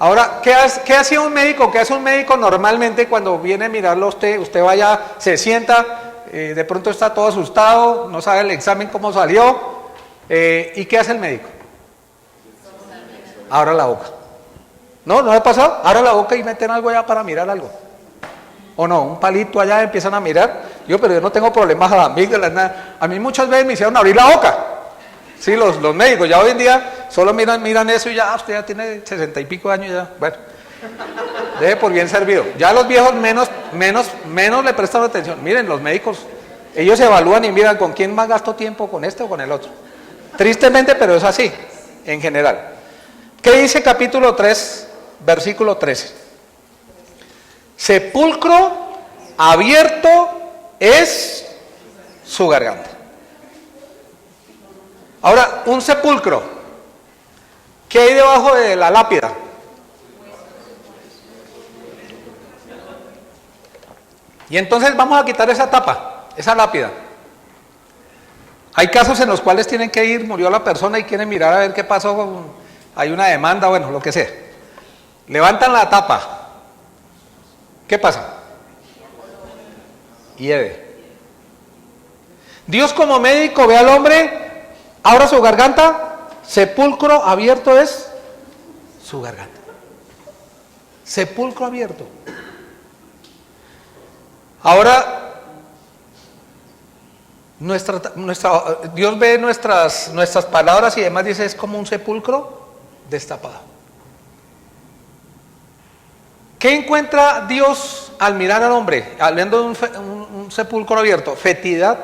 S1: Ahora, ¿qué hacía un médico? ¿Qué hace un médico normalmente cuando viene a mirarlo a usted? Usted vaya, se sienta, de pronto está todo asustado, no sabe el examen cómo salió. ¿Y qué hace el médico? Abra la boca. ¿No? ¿No le ha pasado? Abra la boca y meten algo allá para mirar algo. ¿O no? Un palito allá empiezan a mirar. Pero yo no tengo problemas a las amígdalas, nada. A mí muchas veces me hicieron abrir la boca. Sí, los médicos ya hoy en día solo miran eso y ya, usted ya tiene 60 y pico de años ya. Bueno, deje por bien servido. Ya los viejos menos le prestan atención. Miren, los médicos Ellos evalúan y miran con quién más gasto tiempo, con este o con el otro. Tristemente, pero es así, en general. ¿Qué dice capítulo 3, versículo 13? Sepulcro abierto es su garganta. Ahora, un sepulcro, ¿qué hay debajo de la lápida? Y entonces vamos a quitar esa tapa, esa lápida. Hay casos en los cuales tienen que ir, murió la persona y quieren mirar a ver qué pasó, hay una demanda, bueno, lo que sea. Levantan la tapa. ¿Qué pasa? Hiede. Dios como médico ve al hombre, abra su garganta, sepulcro abierto es su garganta. Sepulcro abierto. Ahora, Dios ve nuestras palabras y demás, dice, es como un sepulcro destapado. ¿Qué encuentra Dios al mirar al hombre? Hablando de un sepulcro abierto, fetidad,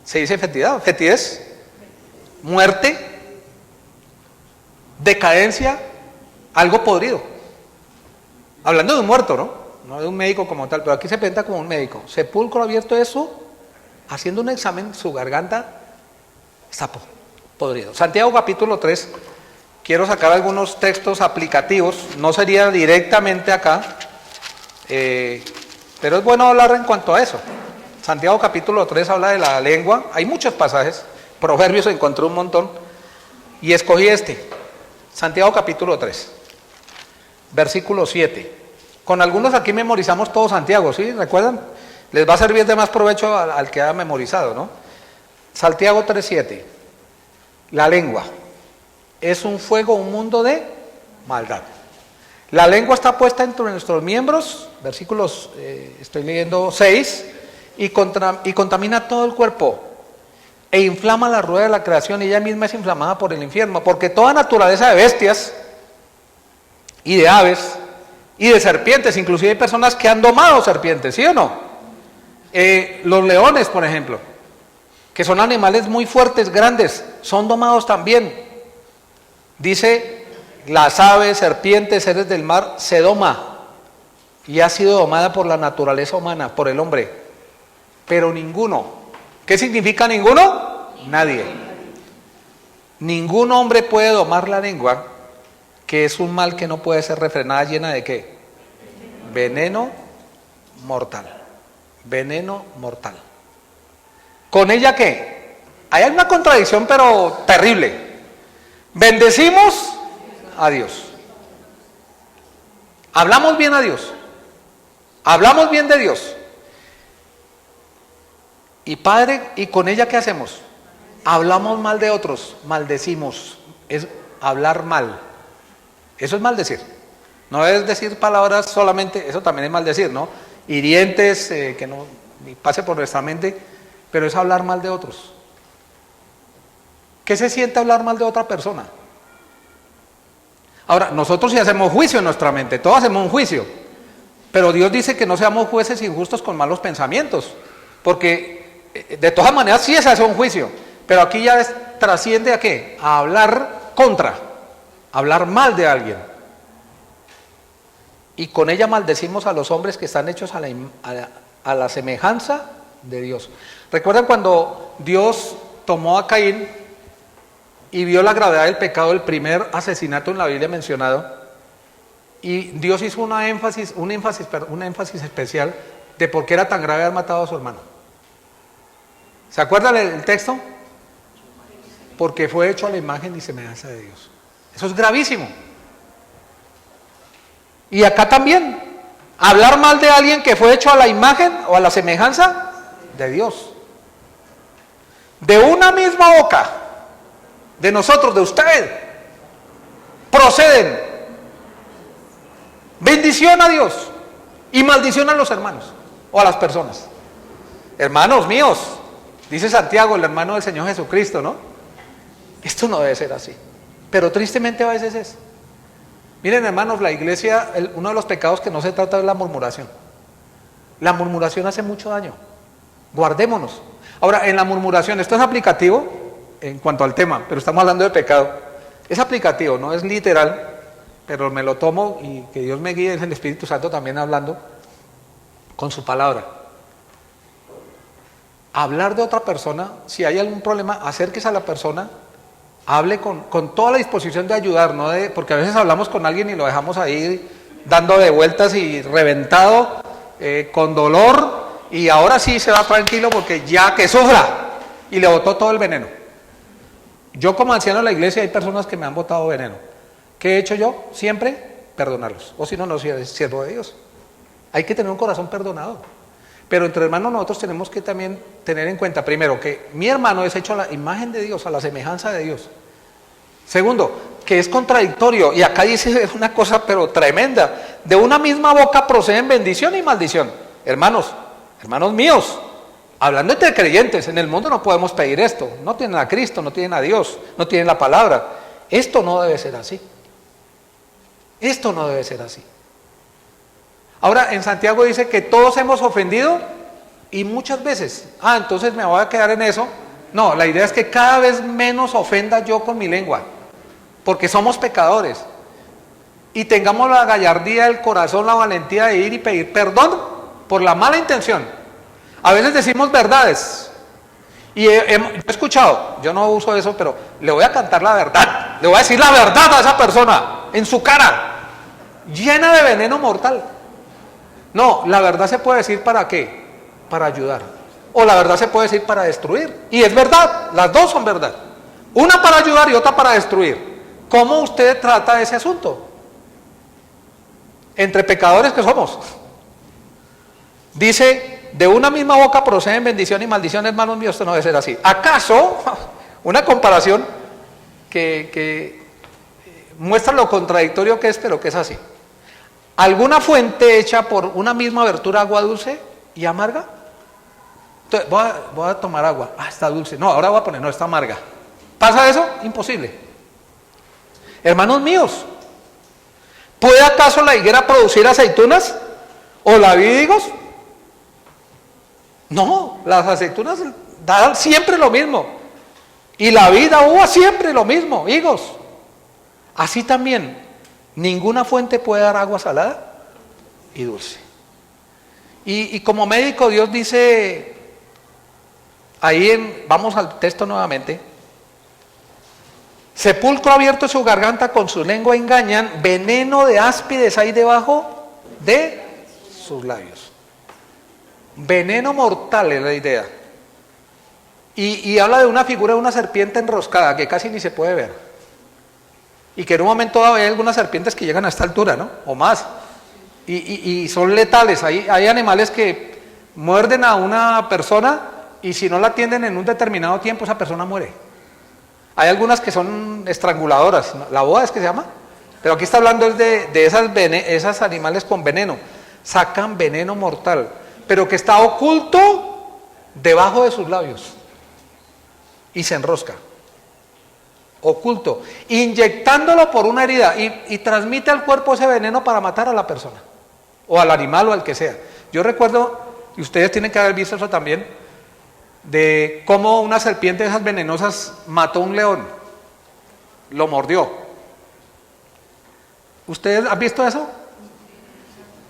S1: se dice fetidad, fetidez, muerte, decadencia, algo podrido. Hablando de un muerto, ¿no? No de un médico como tal, pero aquí se presenta como un médico. Sepulcro abierto, eso, haciendo un examen, su garganta está podrido. Santiago capítulo 3, quiero sacar algunos textos aplicativos, no sería directamente acá, pero es bueno hablar en cuanto a eso. Santiago capítulo 3 habla de la lengua, hay muchos pasajes, Proverbios encontré un montón, y escogí este, Santiago capítulo 3, versículo 7. Con algunos aquí memorizamos todo Santiago, ¿sí? ¿Recuerdan? Les va a servir de más provecho al que ha memorizado, ¿no? Santiago 3:7. La lengua es un fuego, un mundo de maldad. La lengua está puesta entre nuestros miembros, versículos, estoy leyendo 6, y contamina todo el cuerpo, e inflama la rueda de la creación, y ella misma es inflamada por el infierno, porque toda naturaleza de bestias y de aves y de serpientes, inclusive hay personas que han domado serpientes, ¿sí o no? Los leones, por ejemplo, que son animales muy fuertes, grandes, son domados también. Dice, las aves, serpientes, seres del mar, se doma y ha sido domada por la naturaleza humana, por el hombre, pero ninguno. ¿Qué significa ninguno? Nadie. Ningún hombre puede domar la lengua, que es un mal que no puede ser refrenada, llena de ¿qué? Veneno mortal. Veneno mortal. ¿Con ella qué? Hay una contradicción pero terrible. Bendecimos a Dios. Hablamos bien a Dios. Hablamos bien de Dios. Y Padre, ¿y con ella qué hacemos? Hablamos mal de otros, maldecimos. Es hablar mal. Eso es maldecir. No es decir palabras solamente, eso también es maldecir, ¿no? Hirientes, que no pase por nuestra mente, pero es hablar mal de otros. ¿Qué se siente hablar mal de otra persona? Ahora, nosotros sí hacemos juicio en nuestra mente, todos hacemos un juicio, pero Dios dice que no seamos jueces injustos con malos pensamientos, porque de todas maneras sí se hace un juicio, pero aquí ya trasciende a ¿qué? A hablar contra, hablar mal de alguien. Y con ella maldecimos a los hombres que están hechos a la semejanza de Dios. ¿Recuerdan cuando Dios tomó a Caín y vio la gravedad del pecado, el primer asesinato en la Biblia mencionado? Y Dios hizo un énfasis especial de por qué era tan grave haber matado a su hermano. ¿Se acuerdan del texto? Porque fue hecho a la imagen y semejanza de Dios. Eso es gravísimo. Y acá también, hablar mal de alguien que fue hecho a la imagen o a la semejanza de Dios. De una misma boca, de nosotros, de usted, proceden bendición a Dios y maldición a los hermanos o a las personas. Hermanos míos, dice Santiago, el hermano del Señor Jesucristo, ¿no? Esto no debe ser así, pero tristemente a veces es. Miren, hermanos, la iglesia, uno de los pecados que no se trata es la murmuración. La murmuración hace mucho daño. Guardémonos. Ahora, en la murmuración, esto es aplicativo en cuanto al tema, pero estamos hablando de pecado. Es aplicativo, no es literal, pero me lo tomo y que Dios me guíe, es el Espíritu Santo también hablando con su palabra. Hablar de otra persona, si hay algún problema, acérquese a la persona, hable con toda la disposición de ayudar, ¿no? Porque a veces hablamos con alguien y lo dejamos ahí dando de vueltas y reventado, con dolor, y ahora sí se va tranquilo porque ya que sufra, y le botó todo el veneno. Yo como anciano de la iglesia hay personas que me han botado veneno. ¿Qué he hecho yo? Siempre perdonarlos, o si no, no soy siervo de Dios. Hay que tener un corazón perdonado. Pero entre hermanos nosotros tenemos que también tener en cuenta, primero, que mi hermano es hecho a la imagen de Dios, a la semejanza de Dios. Segundo, que es contradictorio, y acá dice una cosa pero tremenda, de una misma boca proceden bendición y maldición. Hermanos míos, hablando entre creyentes, en el mundo no podemos pedir esto, no tienen a Cristo, no tienen a Dios, no tienen la palabra. Esto no debe ser así. Esto no debe ser así. Ahora, en Santiago dice que todos hemos ofendido y muchas veces. Entonces me voy a quedar en eso. No, la idea es que cada vez menos ofenda yo con mi lengua, porque somos pecadores. Y tengamos la gallardía del corazón, la valentía de ir y pedir perdón por la mala intención. A veces decimos verdades. Y he escuchado, yo no uso eso, pero le voy a cantar la verdad. Le voy a decir la verdad a esa persona, en su cara, llena de veneno mortal. No, la verdad se puede decir ¿para qué? Para ayudar. O la verdad se puede decir para destruir. Y es verdad, las dos son verdad. Una para ayudar y otra para destruir. ¿Cómo usted trata ese asunto? Entre pecadores que somos. Dice, de una misma boca proceden bendición y maldición, hermanos míos, esto no debe ser así. ¿Acaso, una comparación que muestra lo contradictorio que es, pero que es así? ¿Alguna fuente hecha por una misma abertura agua dulce y amarga? Entonces, voy a tomar agua. Está dulce. No, ahora voy a poner, no, está amarga. ¿Pasa eso? Imposible. Hermanos míos, ¿puede acaso la higuera producir aceitunas? ¿O la vid higos? No, las aceitunas dan siempre lo mismo. Y la vid da uva siempre lo mismo, higos. Así también. Ninguna fuente puede dar agua salada y dulce. Y como médico Dios dice, vamos al texto nuevamente, sepulcro abierto su garganta, con su lengua engañan, veneno de áspides hay debajo de sus labios. Veneno mortal es la idea. Y habla de una figura de una serpiente enroscada que casi ni se puede ver. Y que en un momento dado hay algunas serpientes que llegan a esta altura, ¿no? O más. Y son letales. Hay animales que muerden a una persona y si no la atienden en un determinado tiempo, esa persona muere. Hay algunas que son estranguladoras. La boa es que se llama. Pero aquí está hablando de esas animales con veneno. Sacan veneno mortal. Pero que está oculto debajo de sus labios. Y se enrosca. Oculto, inyectándolo por una herida y transmite al cuerpo ese veneno para matar a la persona o al animal o al que sea. Yo recuerdo, y ustedes tienen que haber visto eso también, de cómo una serpiente de esas venenosas mató a un león, lo mordió. ¿Ustedes han visto eso?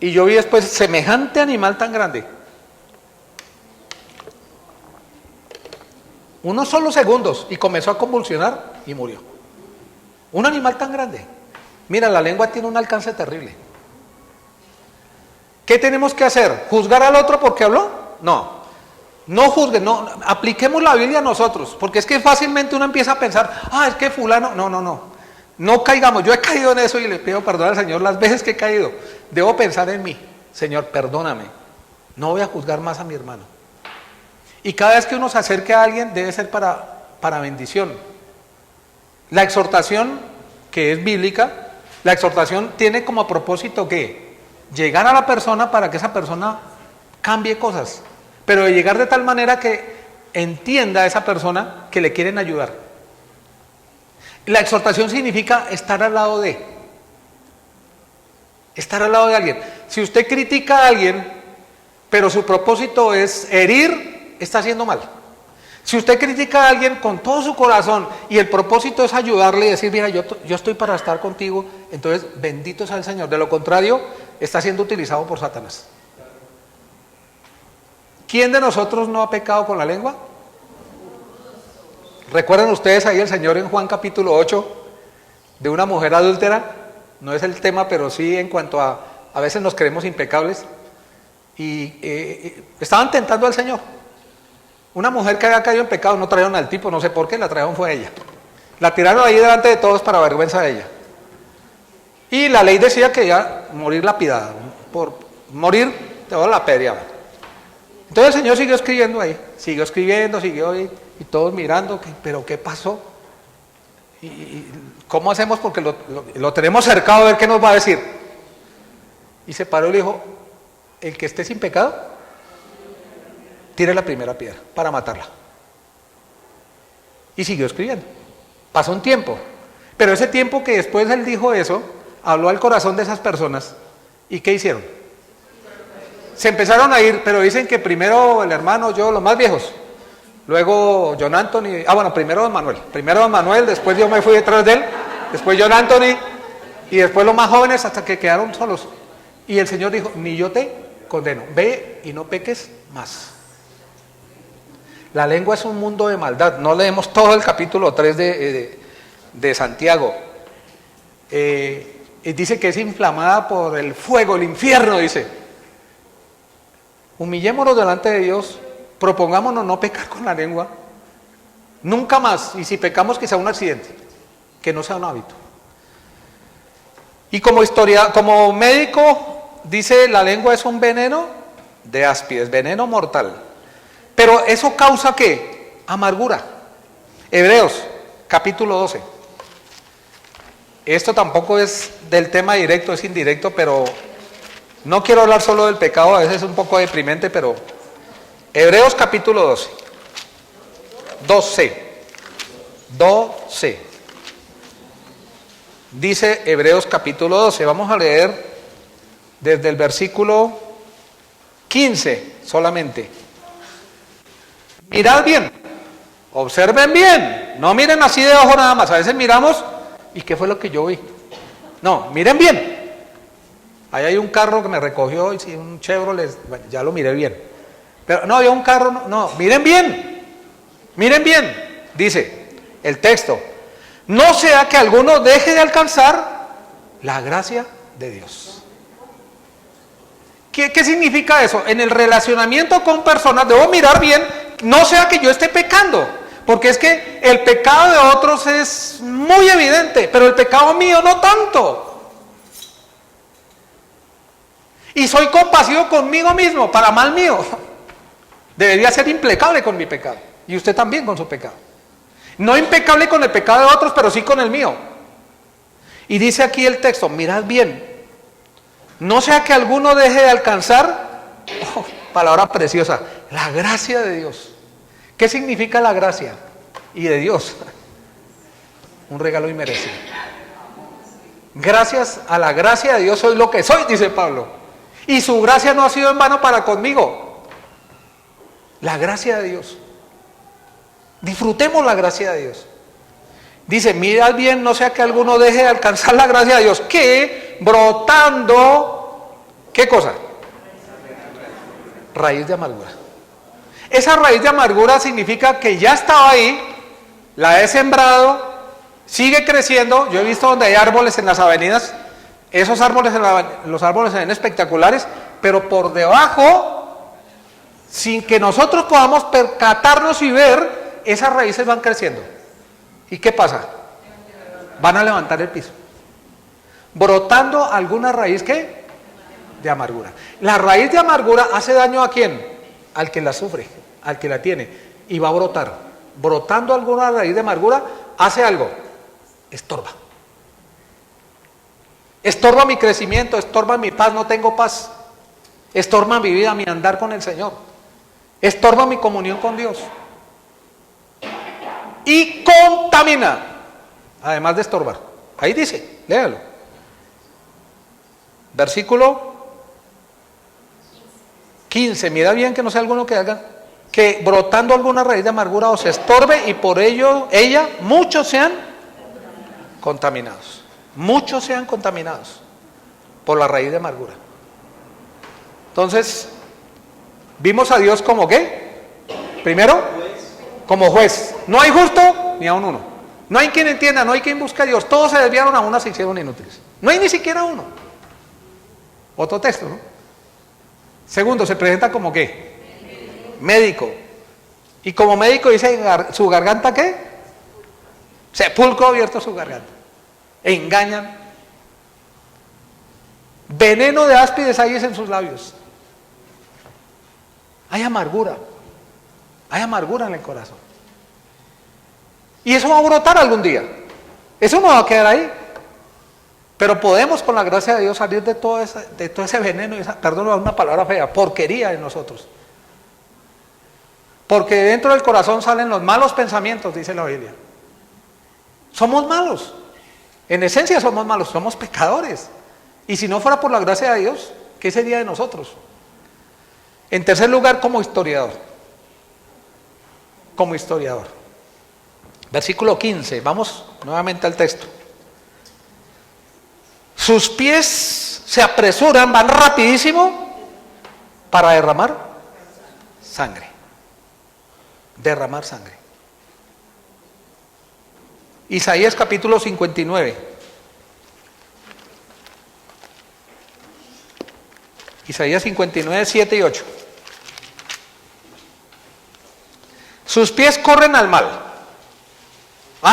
S1: Y yo vi después semejante animal tan grande. Unos solos segundos y comenzó a convulsionar y murió. Un animal tan grande. Mira, la lengua tiene un alcance terrible. ¿Qué tenemos que hacer? ¿Juzgar al otro porque habló? No juzguen, no, apliquemos la Biblia a nosotros, porque es que fácilmente uno empieza a pensar, es que fulano, no caigamos. Yo he caído en eso y le pido perdón al Señor las veces que he caído. Debo pensar en mí. Señor, perdóname, no voy a juzgar más a mi hermano. Y cada vez que uno se acerque a alguien debe ser para bendición. La exhortación, que es bíblica, la exhortación tiene como propósito que llegar a la persona para que esa persona cambie cosas, pero de llegar de tal manera que entienda a esa persona que le quieren ayudar. La exhortación significa estar al lado de alguien. Si usted critica a alguien, pero su propósito es herir, está haciendo mal. Si usted critica a alguien con todo su corazón y el propósito es ayudarle y decir, mira, yo estoy para estar contigo, entonces bendito sea el Señor. De lo contrario, está siendo utilizado por Satanás. ¿Quién de nosotros no ha pecado con la lengua? ¿Recuerdan ustedes ahí el Señor en Juan capítulo 8 de una mujer adúltera? No es el tema, pero sí en cuanto a veces nos creemos impecables. Y estaban tentando al Señor. Una mujer que había caído en pecado, no trajeron al tipo, no sé por qué, la trajeron fue a ella. La tiraron ahí delante de todos para vergüenza de ella. Y la ley decía que ya morir lapidada, por morir toda la apedreaban. Entonces el Señor siguió escribiendo ahí, siguió escribiendo, siguió ahí, y todos mirando, pero ¿qué pasó? ¿Y cómo hacemos? Porque lo tenemos cercado a ver qué nos va a decir. Y se paró y le dijo, el que esté sin pecado, tire la primera piedra para matarla. Y siguió escribiendo. Pasó un tiempo, pero ese tiempo que después él dijo eso, habló al corazón de esas personas. ¿Y qué hicieron? Se empezaron a ir, pero dicen que primero el hermano, yo, los más viejos, luego John Anthony, bueno, primero Don Manuel, después yo me fui detrás de él, después John Anthony, y después los más jóvenes hasta que quedaron solos. Y el Señor dijo, ni yo te condeno, ve y no peques más. La lengua es un mundo de maldad. No leemos todo el capítulo 3 de Santiago. Dice que es inflamada por el fuego, el infierno, dice. Humillémonos delante de Dios, propongámonos no pecar con la lengua, nunca más, y si pecamos que sea un accidente, que no sea un hábito. Y como médico, dice la lengua es un veneno de áspides, veneno mortal. Pero eso causa ¿qué? Amargura. Hebreos, capítulo 12. Esto tampoco es del tema directo, es indirecto, pero no quiero hablar solo del pecado, a veces es un poco deprimente, pero Hebreos capítulo 12. 12. Dice Hebreos capítulo 12, vamos a leer desde el versículo 15 solamente. Mirad bien, observen bien, no miren así de ojo nada más, a veces miramos, ¿y qué fue lo que yo vi? No, miren bien. Ahí hay un carro que me recogió, y si un Chevrolet, bueno, ya lo miré bien. Pero no, había un carro, no, miren bien, dice el texto, no sea que alguno deje de alcanzar la gracia de Dios. ¿Qué significa eso? En el relacionamiento con personas debo mirar bien, no sea que yo esté pecando, porque es que el pecado de otros es muy evidente, pero el pecado mío no tanto. Y soy compasivo conmigo mismo, para mal mío. Debería ser implacable con mi pecado, y usted también con su pecado. No impecable con el pecado de otros, pero sí con el mío. Y dice aquí el texto, mirad bien, no sea que alguno deje de alcanzar, palabra preciosa, la gracia de Dios. ¿Qué significa la gracia? Y de Dios, un regalo inmerecido. Gracias a la gracia de Dios soy lo que soy, dice Pablo. Y su gracia no ha sido en vano para conmigo. La gracia de Dios. Disfrutemos la gracia de Dios. Dice, mirad bien, no sea que alguno deje de alcanzar la gracia de Dios, que brotando, ¿qué cosa? Raíz de amargura. Esa raíz de amargura significa que ya estaba ahí, la he sembrado, sigue creciendo. Yo he visto donde hay árboles en las avenidas, esos árboles, los árboles se ven espectaculares, pero por debajo, sin que nosotros podamos percatarnos y ver, esas raíces van creciendo. ¿Y qué pasa? Van a levantar el piso. Brotando alguna raíz, ¿qué? De amargura. La raíz de amargura hace daño ¿a quién? Al que la sufre, al que la tiene. Y va a brotar. Brotando alguna raíz de amargura, hace algo. Estorba. Estorba mi crecimiento, estorba mi paz, no tengo paz. Estorba mi vida, mi andar con el Señor. Estorba mi comunión con Dios. Y contamina, además de estorbar. Ahí dice, léalo. Versículo 15, mira bien que no sea alguno que haga. que brotando alguna raíz de amargura os estorbe y por ello ella muchos sean contaminados. Muchos sean contaminados por la raíz de amargura. Entonces, vimos a Dios como ¿qué? Primero, como juez. No hay justo ni aun uno. No hay quien entienda, no hay quien busque a Dios. Todos se desviaron, a una se hicieron inútiles. No hay ni siquiera uno. Otro texto, ¿no? Segundo, se presenta como ¿qué? Médico. Y como médico dice, ¿su garganta qué? Sepulcro abierto su garganta. Engañan. Veneno de áspides hay en sus labios. Hay amargura. Hay amargura en el corazón. Y eso va a brotar algún día. Eso no va a quedar ahí. Pero podemos, con la gracia de Dios, salir de todo ese veneno, perdón, una palabra fea, porquería en nosotros. Porque dentro del corazón salen los malos pensamientos, dice la Biblia. Somos malos. En esencia somos malos, somos pecadores. Y si no fuera por la gracia de Dios, ¿qué sería de nosotros? En tercer lugar, como historiador. Como historiador. Versículo 15, vamos nuevamente al texto. Sus pies se apresuran, van rapidísimo para derramar sangre. Derramar sangre. Isaías capítulo 59. Isaías 59, 7 y 8. Sus pies corren al mal.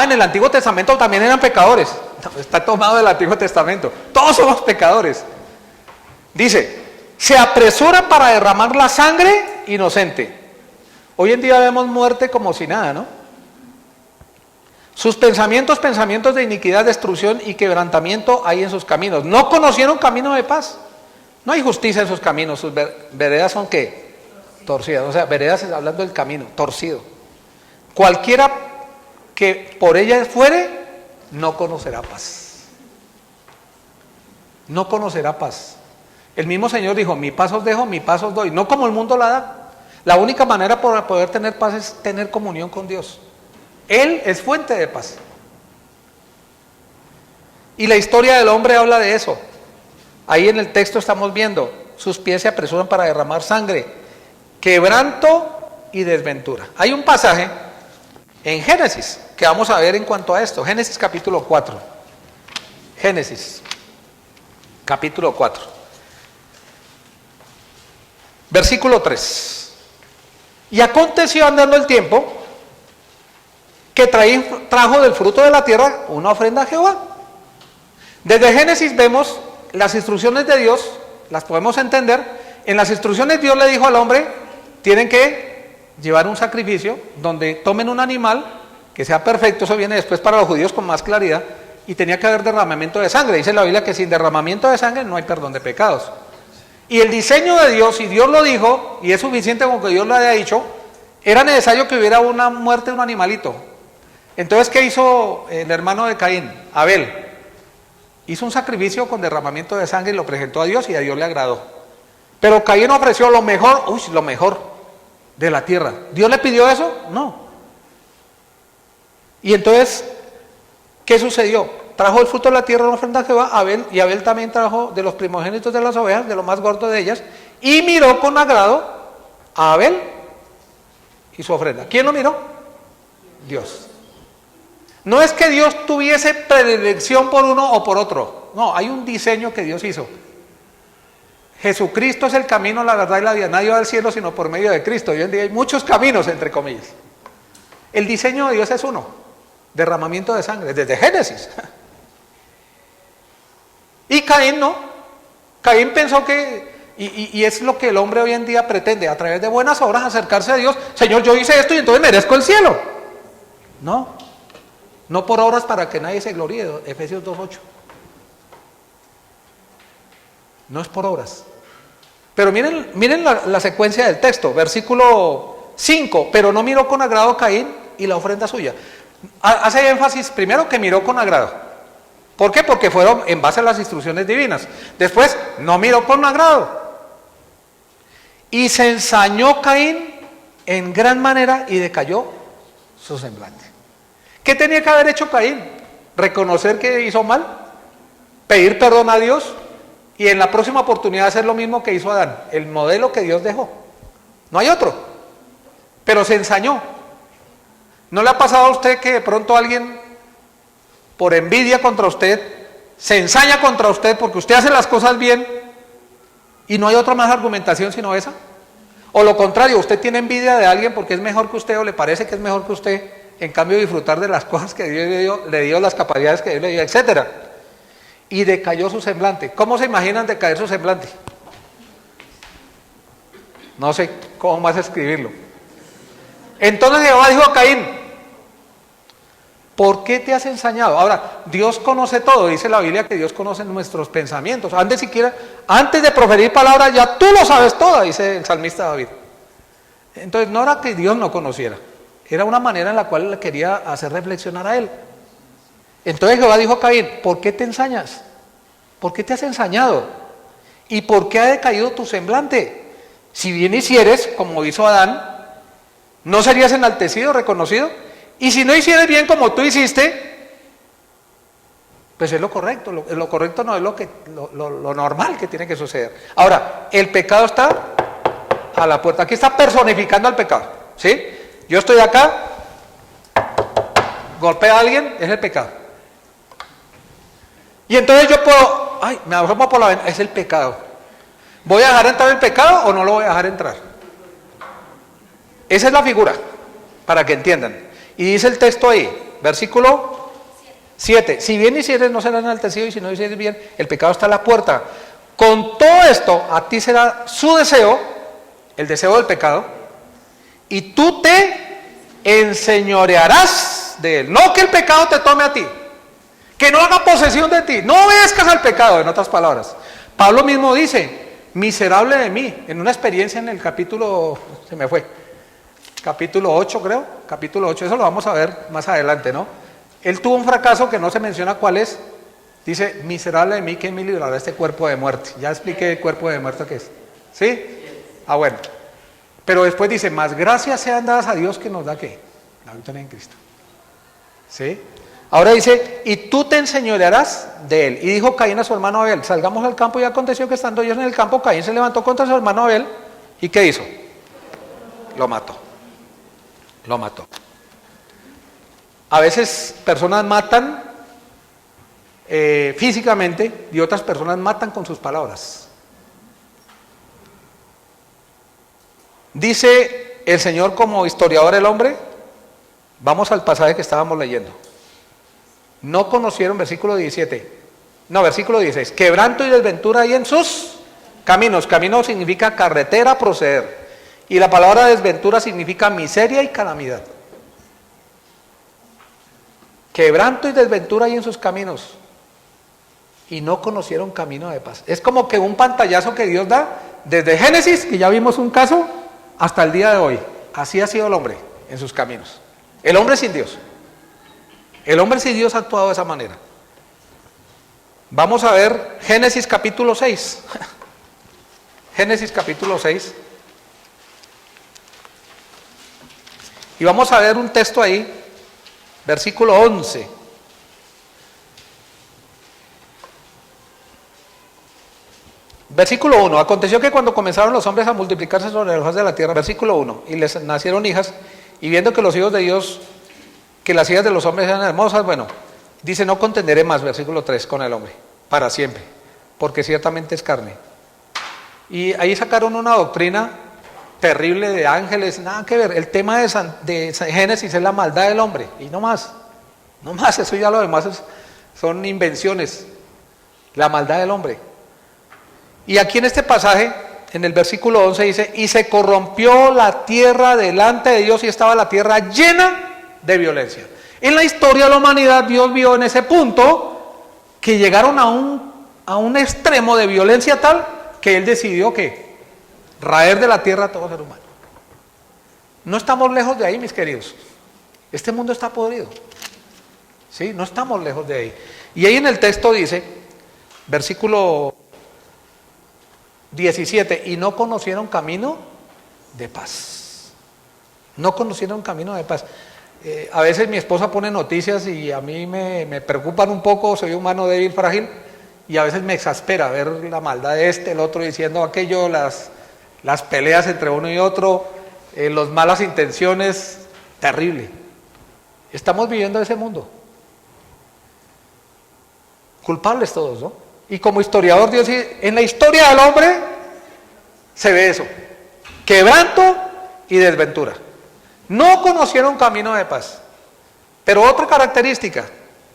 S1: En el Antiguo Testamento también eran pecadores. Está tomado del Antiguo Testamento. Todos somos pecadores. Dice, se apresura para derramar la sangre inocente. Hoy en día vemos muerte como si nada, ¿no? Sus pensamientos de iniquidad, destrucción y quebrantamiento hay en sus caminos. No conocieron camino de paz. No hay justicia en sus caminos. Sus veredas son ¿qué? Torcidas. O sea, veredas es hablando del camino, torcido. Cualquiera que por ella fuere, no conocerá paz. No conocerá paz. El mismo Señor dijo, mi paz os dejo, mi paz os doy. No como el mundo la da. La única manera para poder tener paz es tener comunión con Dios. Él es fuente de paz. Y la historia del hombre habla de eso. Ahí en el texto estamos viendo, sus pies se apresuran para derramar sangre, quebranto y desventura. Hay un pasaje en Génesis que vamos a ver en cuanto a esto. Génesis capítulo 4. Génesis capítulo 4. Versículo 3. Y aconteció andando el tiempo que trajo del fruto de la tierra una ofrenda a Jehová. Desde Génesis vemos las instrucciones de Dios, las podemos entender. En las instrucciones Dios le dijo al hombre, tienen que llevar un sacrificio donde tomen un animal que sea perfecto, eso viene después para los judíos con más claridad, y tenía que haber derramamiento de sangre. Dice la Biblia que sin derramamiento de sangre no hay perdón de pecados. Y el diseño de Dios, y Dios lo dijo, y es suficiente con que Dios lo haya dicho, era necesario que hubiera una muerte de un animalito. Entonces, ¿qué hizo el hermano de Caín? Abel. Hizo un sacrificio con derramamiento de sangre y lo presentó a Dios y a Dios le agradó. Pero Caín ofreció lo mejor, lo mejor de la tierra. ¿Dios le pidió eso? No. Y entonces, ¿qué sucedió? Trajo el fruto de la tierra en ofrenda a Jehová, Abel, y Abel también trajo de los primogénitos de las ovejas, de lo más gordo de ellas, y miró con agrado a Abel y su ofrenda. ¿Quién lo miró? Dios. No es que Dios tuviese predilección por uno o por otro. No, hay un diseño que Dios hizo. Jesucristo es el camino, la verdad y la vida. Nadie va al cielo sino por medio de Cristo. Hoy en día hay muchos caminos, entre comillas. El diseño de Dios es uno. Derramamiento de sangre, desde Génesis. Y Caín no. Caín pensó que, y es lo que el hombre hoy en día pretende, a través de buenas obras acercarse a Dios. Señor, yo hice esto y entonces merezco el cielo. No. No por obras para que nadie se gloríe, Efesios 2:8. No es por obras. Pero miren la secuencia del texto, versículo 5. Pero no miró con agrado a Caín y la ofrenda suya. Hace énfasis primero que miró con agrado. ¿Por qué? Porque fueron en base a las instrucciones divinas. Después, no miró con agrado. Y se ensañó Caín en gran manera y decayó su semblante. ¿Qué tenía que haber hecho Caín? Reconocer que hizo mal, pedir perdón a Dios y en la próxima oportunidad hacer lo mismo que hizo Adán, el modelo que Dios dejó. No hay otro. Pero se ensañó. ¿No le ha pasado a usted que de pronto alguien, por envidia contra usted, se ensaña contra usted porque usted hace las cosas bien y no hay otra más argumentación sino esa? O lo contrario, usted tiene envidia de alguien porque es mejor que usted o le parece que es mejor que usted, en cambio disfrutar de las cosas que Dios le dio, las capacidades que Dios le dio, etc. Y decayó su semblante. ¿Cómo se imaginan decaer su semblante? No sé cómo más escribirlo. Entonces Jehová dijo a Caín: ¿por qué te has ensañado? Ahora, Dios conoce todo, dice la Biblia que Dios conoce nuestros pensamientos. Antes de proferir palabras, ya tú lo sabes todo, dice el salmista David. Entonces, no era que Dios no conociera, era una manera en la cual le quería hacer reflexionar a él. Entonces Jehová dijo a Caín: ¿por qué te ensañas? ¿Por qué te has ensañado? ¿Y por qué ha decaído tu semblante? Si bien hicieres, como hizo Adán, ¿no serías enaltecido, reconocido? Y si no hicieres bien como tú hiciste, pues es lo correcto. Lo correcto no es lo normal que tiene que suceder. Ahora, el pecado está a la puerta. Aquí está personificando al pecado, ¿sí? Yo estoy acá, golpea a alguien, es el pecado. Y entonces yo puedo, me asomo por la ventana, es el pecado. ¿Voy a dejar entrar el pecado o no lo voy a dejar entrar? Esa es la figura, para que entiendan. Y dice el texto ahí, versículo 7. Si bien hicieres, no serás enaltecido, y si no hicieres bien, el pecado está a la puerta. Con todo esto, a ti será su deseo, el deseo del pecado, y tú te enseñorearás de él. No que el pecado te tome a ti, que no haga posesión de ti, no obedezcas al pecado, en otras palabras. Pablo mismo dice: miserable de mí, en una experiencia en el capítulo, capítulo 8 creo, capítulo 8, eso lo vamos a ver más adelante, ¿no? Él tuvo un fracaso que no se menciona cuál es. Dice: miserable de mí, ¿quién me librará de este cuerpo de muerte? Ya expliqué el cuerpo de muerte que es, ¿sí? Bueno, pero después dice: más gracias sean dadas a Dios que nos da, ¿qué? La victoria en Cristo, ¿sí? Ahora dice: y tú te enseñorearás de él. Y dijo Caín a su hermano Abel: salgamos al campo. Y aconteció que estando ellos en el campo, Caín se levantó contra su hermano Abel. ¿Y qué hizo? Lo mató. Lo mató. A veces personas matan físicamente y otras personas matan con sus palabras. Dice el Señor como historiador del hombre. Vamos al pasaje que estábamos leyendo. No conocieron, versículo 16, quebranto y desventura hay en sus caminos. Camino significa carretera, proceder. Y la palabra desventura significa miseria y calamidad. Quebranto y desventura hay en sus caminos. Y no conocieron camino de paz. Es como que un pantallazo que Dios da desde Génesis, que ya vimos un caso, hasta el día de hoy. Así ha sido el hombre en sus caminos. El hombre sin Dios. El hombre sin Dios ha actuado de esa manera. Vamos a ver Génesis capítulo 6. Génesis capítulo 6. Y vamos a ver un texto ahí, versículo 11. Versículo 1. Aconteció que cuando comenzaron los hombres a multiplicarse sobre la faz de la tierra, versículo 1, y les nacieron hijas, y viendo que los hijos de Dios, que las hijas de los hombres eran hermosas, bueno, dice: no contenderé más, versículo 3, con el hombre, para siempre, porque ciertamente es carne. Y ahí sacaron una doctrina terrible de ángeles, nada que ver. El tema de Génesis es la maldad del hombre, y no más, eso ya lo demás son invenciones, la maldad del hombre. Y aquí en este pasaje, en el versículo 11 dice: y se corrompió la tierra delante de Dios, y estaba la tierra llena de violencia. En la historia de la humanidad, Dios vio en ese punto que llegaron a un extremo de violencia tal que Él decidió que raer de la tierra a todo ser humano. No estamos lejos de ahí, mis queridos. Este mundo está podrido, ¿sí? No estamos lejos de ahí. Y ahí en el texto dice, versículo 17: y no conocieron camino de paz. No conocieron camino de paz. A veces mi esposa pone noticias y a mí me preocupan un poco, soy humano débil, frágil, y a veces me exaspera ver la maldad de el otro diciendo aquello, las peleas entre uno y otro, las malas intenciones, terrible. Estamos viviendo ese mundo. Culpables todos, ¿no? Y como historiador, Dios, en la historia del hombre se ve eso: quebranto y desventura. No conocieron camino de paz. Pero otra característica: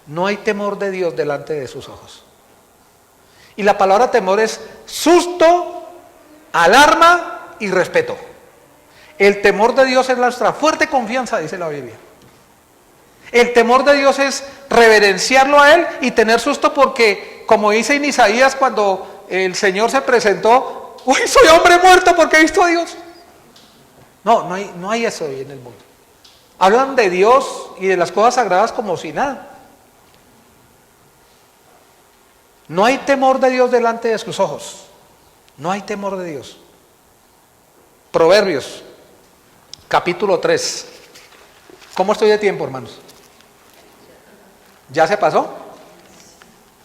S1: no hay temor de Dios delante de sus ojos. Y la palabra temor es susto, alarma y respeto. El temor de Dios es nuestra fuerte confianza, dice la Biblia. El temor de Dios es reverenciarlo a Él y tener susto porque, como dice en Isaías cuando el Señor se presentó: uy, soy hombre muerto porque he visto a Dios. No hay eso hoy en el mundo. Hablan de Dios y de las cosas sagradas como si nada. No hay temor de Dios delante de sus ojos. No hay temor de Dios. Proverbios, capítulo 3. ¿Cómo estoy de tiempo, hermanos? ¿Ya se pasó?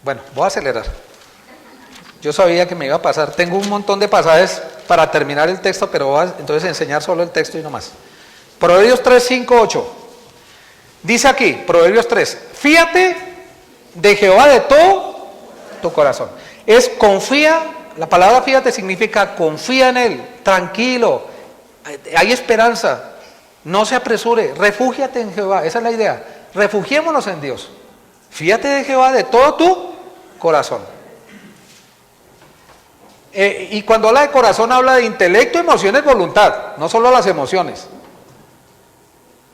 S1: Bueno, voy a acelerar. Yo sabía que me iba a pasar. Tengo un montón de pasajes para terminar el texto, pero voy a entonces enseñar solo el texto y no más. Proverbios 3, 5, 8. Dice aquí, Proverbios 3: fíate de Jehová de todo tu corazón. Es confía, la palabra fíate significa confía en Él, tranquilo, hay esperanza, no se apresure, refúgiate en Jehová, esa es la idea. Refugiémonos en Dios. Fíate de Jehová de todo tu corazón. Y cuando habla de corazón habla de intelecto, emociones, voluntad, no solo las emociones.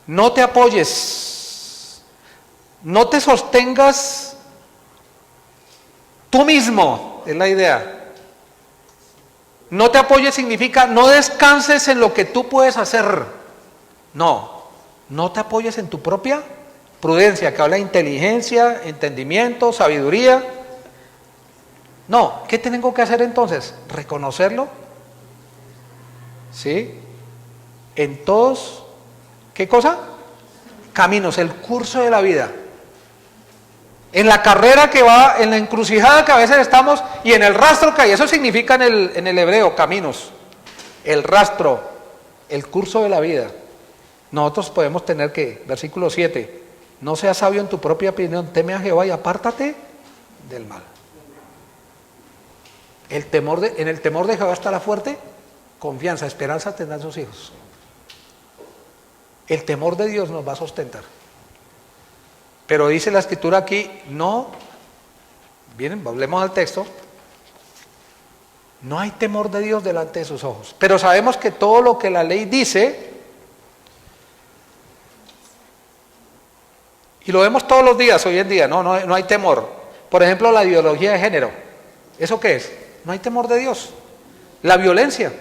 S1: No te apoyes, no te sostengas tú mismo, es la idea. No te apoyes significa no descanses en lo que tú puedes hacer. No te apoyes en tu propia prudencia, que habla de inteligencia, entendimiento, sabiduría. No, ¿qué tengo que hacer entonces? Reconocerlo, ¿sí? En todos, ¿qué cosa? Caminos, el curso de la vida. En la carrera que va, en la encrucijada que a veces estamos y en el rastro que hay. Eso significa en el hebreo, caminos. El rastro, el curso de la vida. Nosotros podemos tener que, versículo 7, no seas sabio en tu propia opinión, teme a Jehová y apártate del mal. En el temor de Jehová está la fuerte confianza, esperanza tendrán sus hijos. El temor de Dios nos va a sustentar. Pero dice la escritura aquí, miren, volvemos al texto, no hay temor de Dios delante de sus ojos. Pero sabemos que todo lo que la ley dice, y lo vemos todos los días hoy en día, no hay temor. Por ejemplo, la ideología de género, ¿eso qué es? No hay temor de Dios. La violencia,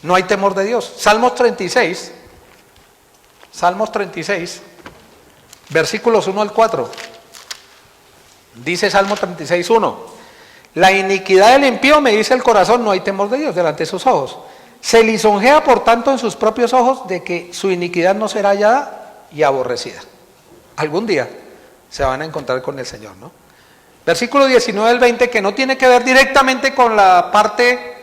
S1: no hay temor de Dios. Salmos 36, versículos 1 al 4. Dice Salmo 36, 1: la iniquidad del impío, me dice el corazón, no hay temor de Dios delante de sus ojos. Se lisonjea por tanto en sus propios ojos de que su iniquidad no será hallada y aborrecida. Algún día se van a encontrar con el Señor, ¿no? Versículo 19 al 20, que no tiene que ver directamente con la parte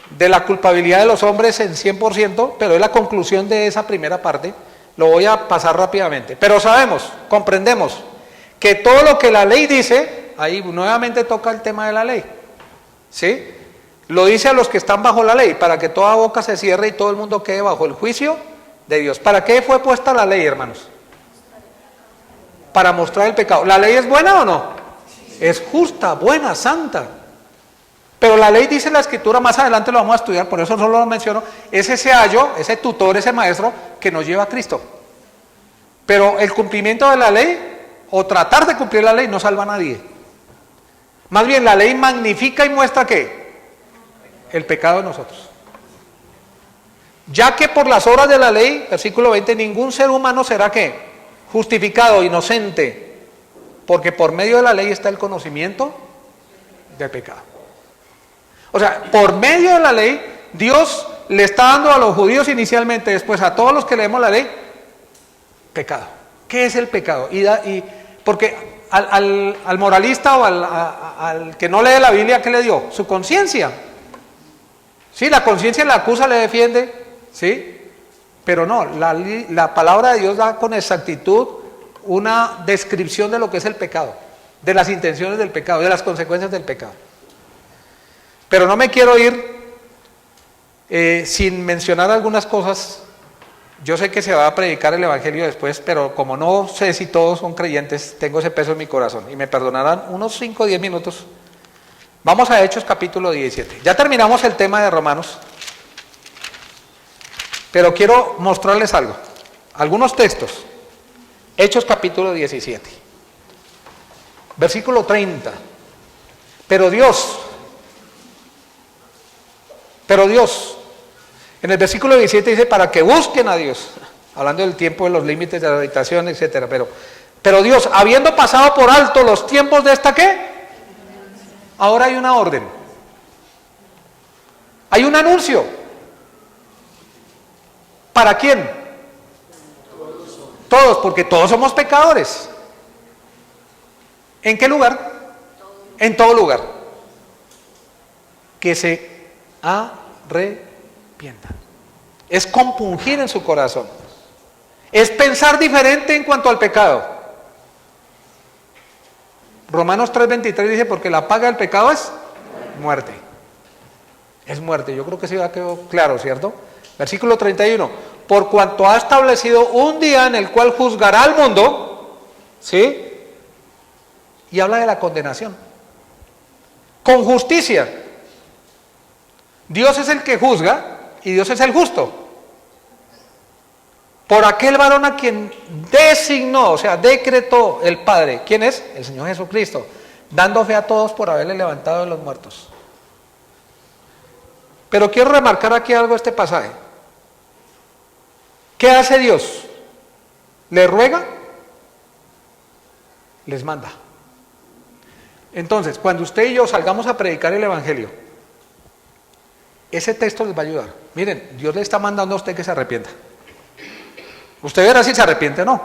S1: de la culpabilidad de los hombres en 100%, pero es la conclusión de esa primera parte. Lo voy a pasar rápidamente. Pero sabemos, comprendemos, que todo lo que la ley dice, ahí nuevamente toca el tema de la ley, ¿sí? Lo dice a los que están bajo la ley, para que toda boca se cierre y todo el mundo quede bajo el juicio de Dios. ¿Para qué fue puesta la ley, hermanos? Para mostrar el pecado. ¿La ley es buena o no? Es justa, buena, santa. Pero la ley, dice la escritura, más adelante lo vamos a estudiar, por eso solo lo menciono, es ese ayo, ese tutor, ese maestro que nos lleva a Cristo. Pero el cumplimiento de la ley, o tratar de cumplir la ley, no salva a nadie. Más bien la ley magnifica y muestra ¿qué? El pecado de nosotros. Ya que por las obras de la ley, versículo 20, ningún ser humano será ¿qué? Justificado, inocente, porque por medio de la ley está el conocimiento del pecado. O sea, por medio de la ley, Dios le está dando a los judíos inicialmente, después a todos los que leemos la ley, pecado. ¿Qué es el pecado? Porque al moralista o al que no lee la Biblia, ¿qué le dio? Su conciencia. Sí, la conciencia le acusa, le defiende, ¿sí? Pero no, la palabra de Dios da con exactitud una descripción de lo que es el pecado, de las intenciones del pecado, de las consecuencias del pecado. Pero no me quiero ir sin mencionar algunas cosas. Yo sé que se va a predicar el Evangelio después, pero como no sé si todos son creyentes, tengo ese peso en mi corazón y me perdonarán unos 5 o 10 minutos. Vamos a Hechos capítulo 17. Ya terminamos el tema de Romanos, pero quiero mostrarles algo, algunos textos. Hechos capítulo 17, versículo 30. Pero Dios, en el versículo 17 dice, para que busquen a Dios, hablando del tiempo, de los límites de la habitación, etcétera. Pero Dios, habiendo pasado por alto los tiempos de esta, ¿qué? Ahora hay una orden. Hay un anuncio. ¿Para quién? Todos, porque todos somos pecadores. ¿En qué lugar? En todo lugar. Que se arrepientan. Es compungir en su corazón. Es pensar diferente en cuanto al pecado. Romanos 3:23 dice, porque la paga del pecado es muerte. Es muerte. Yo creo que sí ya quedó claro, ¿cierto? Versículo 31. Por cuanto ha establecido un día en el cual juzgará al mundo, ¿sí? Y habla de la condenación. Con justicia. Dios es el que juzga y Dios es el justo. Por aquel varón a quien designó, o sea, decretó el Padre. ¿Quién es? El Señor Jesucristo. Dando fe a todos por haberle levantado de los muertos. Pero quiero remarcar aquí algo de este pasaje. ¿Qué hace Dios? ¿Le ruega? Les manda. Entonces, cuando usted y yo salgamos a predicar el Evangelio, ese texto les va a ayudar. Miren, Dios le está mandando a usted que se arrepienta. Usted verá si se arrepiente o no.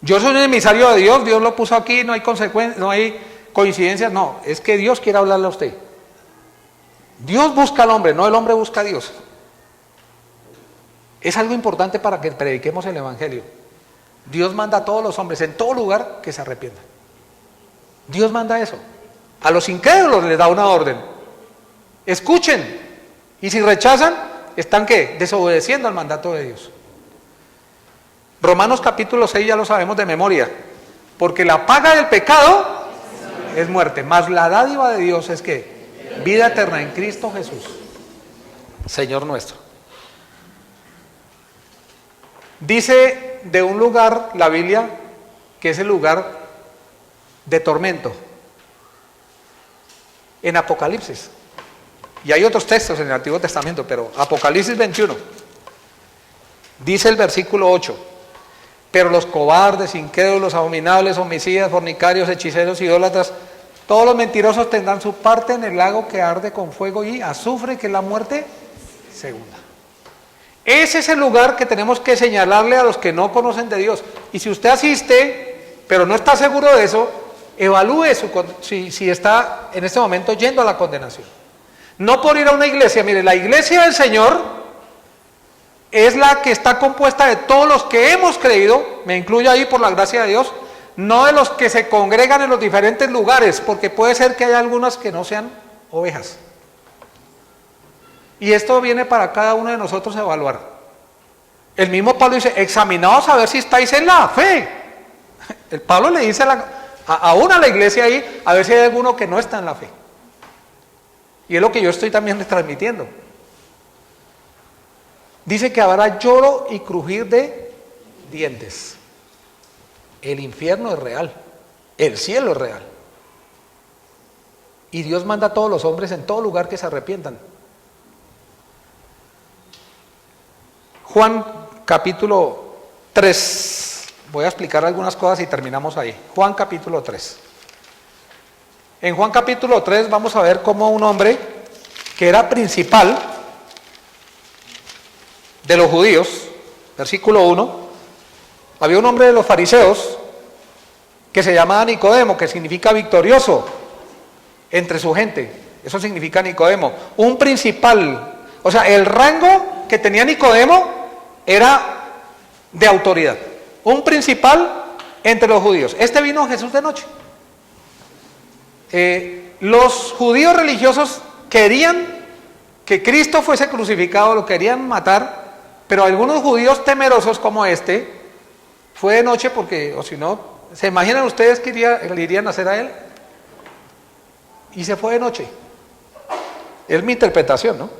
S1: Yo soy un emisario de Dios, Dios lo puso aquí, no hay consecuencias, no hay coincidencias, no, es que Dios quiere hablarle a usted. Dios busca al hombre, no el hombre busca a Dios. Es algo importante para que prediquemos el Evangelio. Dios manda a todos los hombres en todo lugar que se arrepientan. Dios manda eso. A los incrédulos les da una orden. Escuchen. Y si rechazan, ¿están qué? Desobedeciendo al mandato de Dios. Romanos capítulo 6 ya lo sabemos de memoria. Porque la paga del pecado es muerte. Mas la dádiva de Dios es que vida eterna en Cristo Jesús, Señor nuestro. Dice de un lugar la Biblia que es el lugar de tormento. En Apocalipsis. Y hay otros textos en el Antiguo Testamento, pero Apocalipsis 21. Dice el versículo 8. Pero los cobardes, incrédulos, abominables, homicidas, fornicarios, hechiceros, idólatras, todos los mentirosos tendrán su parte en el lago que arde con fuego y azufre, que es la muerte segunda. Ese es el lugar que tenemos que señalarle a los que no conocen de Dios. Y si usted asiste, pero no está seguro de eso, evalúe si está en este momento yendo a la condenación. No por ir a una iglesia. Mire, la iglesia del Señor es la que está compuesta de todos los que hemos creído, me incluyo ahí por la gracia de Dios, no de los que se congregan en los diferentes lugares, porque puede ser que haya algunas que no sean ovejas. Y esto viene para cada uno de nosotros a evaluar. El mismo Pablo dice, examinaos a ver si estáis en la fe. El Pablo le dice aún a la iglesia ahí, a ver si hay alguno que no está en la fe. Y es lo que yo estoy también transmitiendo. Dice que habrá lloro y crujir de dientes. El infierno es real, el cielo es real. Y Dios manda a todos los hombres en todo lugar que se arrepientan. Juan capítulo 3, voy a explicar algunas cosas y terminamos ahí. Juan capítulo 3. En Juan capítulo 3 vamos a ver cómo un hombre que era principal, de los judíos, versículo 1, había un hombre de los fariseos que se llamaba Nicodemo, que significa victorioso entre su gente. Eso significa Nicodemo. Un principal, o sea, el rango que tenía Nicodemo era de autoridad. Un principal entre los judíos. Este vino a Jesús de noche. Los judíos religiosos querían que Cristo fuese crucificado, lo querían matar, pero algunos judíos temerosos como este, fue de noche porque, o si no, ¿se imaginan ustedes que le irían a hacer a él? Y se fue de noche. Es mi interpretación, ¿no?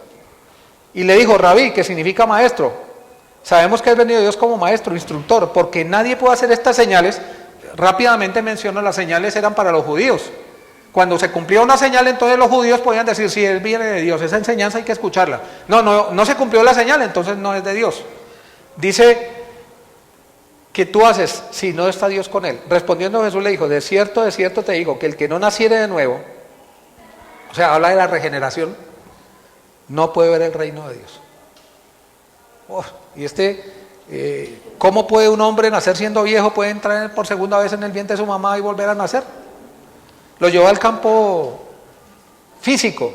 S1: Y le dijo, Rabí, que significa maestro. Sabemos que has venido Dios como maestro, instructor, porque nadie puede hacer estas señales. Rápidamente menciono, las señales eran para los judíos. Cuando se cumplía una señal, entonces los judíos podían decir, si él viene de Dios, esa enseñanza hay que escucharla. No se cumplió la señal, entonces no es de Dios. Dice, ¿qué tú haces si no está Dios con él? Respondiendo Jesús le dijo, de cierto te digo, que el que no naciere de nuevo, o sea, habla de la regeneración, no puede ver el reino de Dios. ¿Cómo puede un hombre nacer siendo viejo? ¿Puede entrar por segunda vez en el vientre de su mamá y volver a nacer? Lo llevó al campo físico.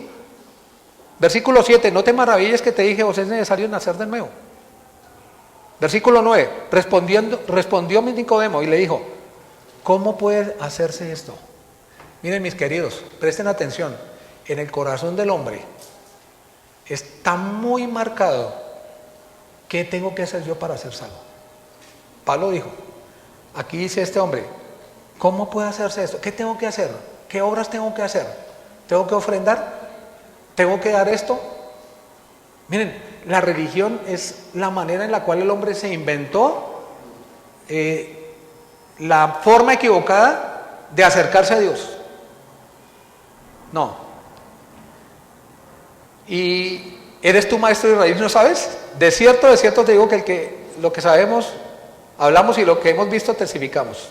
S1: Versículo 7, no te maravilles que te dije, os es necesario nacer de nuevo. Versículo 9, respondió Nicodemo y le dijo, ¿cómo puede hacerse esto? Miren mis queridos, presten atención, en el corazón del hombre está muy marcado qué tengo que hacer yo para ser salvo. Pablo dijo, aquí dice este hombre, ¿cómo puede hacerse esto? ¿Qué tengo que hacer? ¿Qué obras tengo que hacer? ¿Tengo que ofrendar? ¿Tengo que dar esto? Miren, la religión es la manera en la cual el hombre se inventó la forma equivocada de acercarse a Dios. No. ¿Y eres tú maestro de Israel y no sabes? De cierto te digo que lo que sabemos, hablamos y lo que hemos visto testificamos.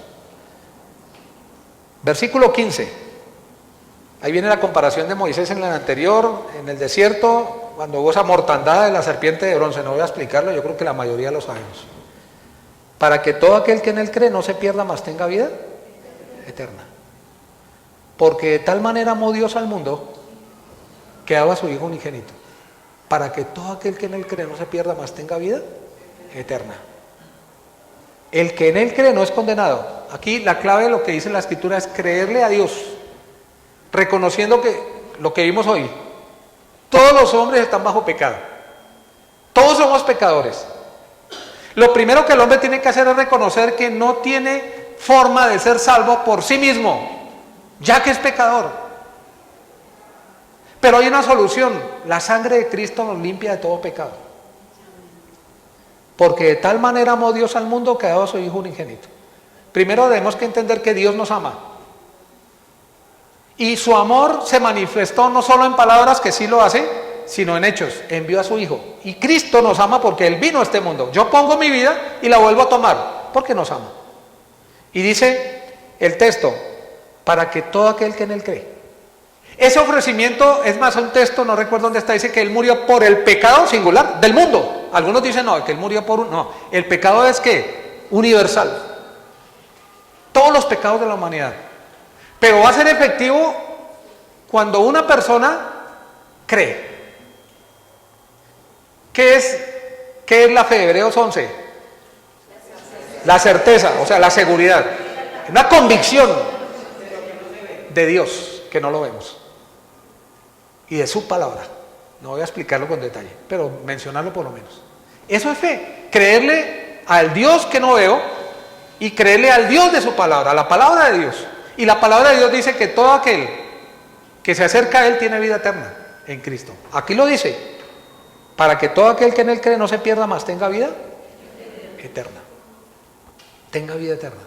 S1: Versículo 15. Ahí viene la comparación de Moisés en el anterior, en el desierto, cuando hubo esa mortandad de la serpiente de bronce. No voy a explicarlo, yo creo que la mayoría lo sabemos. Para que todo aquel que en él cree no se pierda, mas tenga vida eterna. Porque de tal manera amó Dios al mundo que daba a su Hijo unigénito, para que todo aquel que en él cree no se pierda, mas tenga vida eterna. El que en él cree no es condenado. Aquí la clave de lo que dice la Escritura es creerle a Dios, reconociendo que lo que vimos hoy, todos los hombres están bajo pecado, todos somos pecadores. Lo primero que el hombre tiene que hacer es reconocer que no tiene forma de ser salvo por sí mismo, ya que es pecador. Pero hay una solución, la sangre de Cristo nos limpia de todo pecado. Porque de tal manera amó Dios al mundo que ha dado a su Hijo unigénito. Primero debemos que entender que Dios nos ama. Y su amor se manifestó no solo en palabras, que sí lo hace, sino en hechos. Envió a su Hijo. Y Cristo nos ama porque Él vino a este mundo. Yo pongo mi vida y la vuelvo a tomar, porque nos ama. Y dice el texto, para que todo aquel que en Él cree. Ese ofrecimiento, es más, un texto, no recuerdo dónde está, dice que Él murió por el pecado singular del mundo. Algunos dicen, no, que Él murió por un... No, el pecado es ¿qué? Universal. Todos los pecados de la humanidad. Pero va a ser efectivo cuando una persona cree. ¿Qué es la fe? Hebreos 11. La certeza, o sea, la seguridad. Una convicción de Dios, que no lo vemos. Y de su palabra. No voy a explicarlo con detalle, pero mencionarlo por lo menos. Eso es fe. Creerle al Dios que no veo y creerle al Dios de su palabra, a la palabra de Dios. Y la palabra de Dios dice que todo aquel que se acerca a Él tiene vida eterna en Cristo. Aquí lo dice, para que todo aquel que en Él cree no se pierda, más tenga vida eterna. Tenga vida eterna.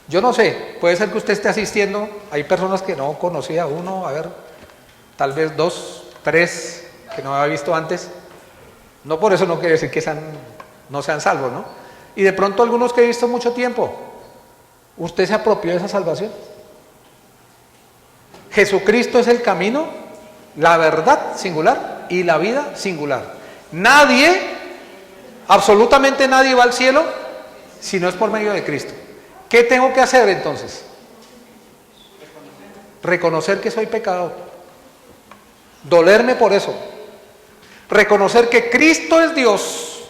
S1: Yo no sé, puede ser que usted esté asistiendo, hay personas que no conocía, uno, a ver, tal vez 2, 3 que no había visto antes. No por eso no quiere decir que no sean salvos, ¿no? Y de pronto algunos que he visto mucho tiempo, ¿usted se apropió de esa salvación? Jesucristo es el camino, la verdad singular y la vida singular. Nadie Absolutamente nadie va al cielo si no es por medio de Cristo. ¿Qué tengo que hacer entonces? Reconocer que soy pecador. Dolerme por eso. Reconocer que Cristo es Dios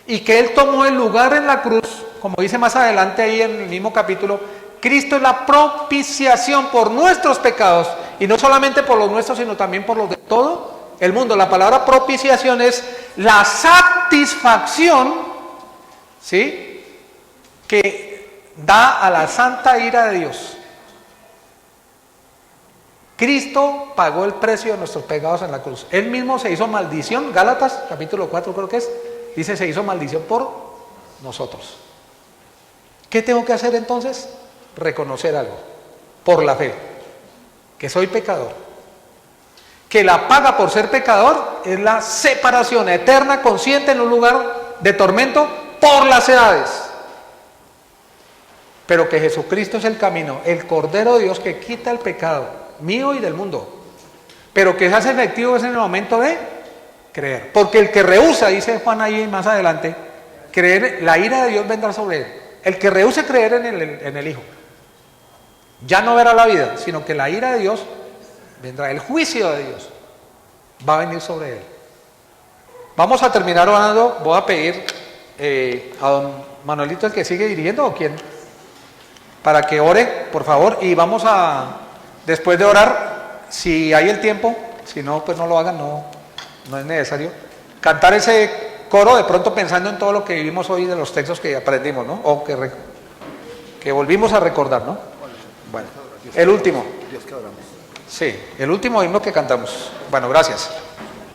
S1: y que Él tomó el lugar en la cruz, como dice más adelante ahí en el mismo capítulo. Cristo es la propiciación por nuestros pecados, y no solamente por los nuestros, sino también por los de todo el mundo. La palabra propiciación es la satisfacción, ¿sí?, que da a la santa ira de Dios. Cristo pagó el precio de nuestros pecados en la cruz. Él mismo se hizo maldición. Gálatas capítulo 4 creo que es, dice se hizo maldición por nosotros. ¿Qué tengo que hacer entonces? Reconocer algo, por la fe, que soy pecador, que la paga por ser pecador es la separación eterna, consciente en un lugar de tormento por las edades, pero que Jesucristo es el camino, el Cordero de Dios que quita el pecado mío y del mundo, pero que se hace efectivo es en el momento de creer, porque el que rehúsa, dice Juan ahí más adelante, creer, la ira de Dios vendrá sobre él. El que rehúse creer en el Hijo ya no verá la vida, sino que la ira de Dios vendrá, el juicio de Dios va a venir sobre él. Vamos a terminar orando. Voy a pedir a don Manuelito, el que sigue dirigiendo, o quién, para que ore, por favor, y vamos a, después de orar, si hay el tiempo, si no, pues no lo hagan, no es necesario, cantar ese coro, de pronto pensando en todo lo que vivimos hoy de los textos que aprendimos, ¿no? O que volvimos a recordar, ¿no? Bueno, el último. Sí, el último himno que cantamos. Bueno, gracias.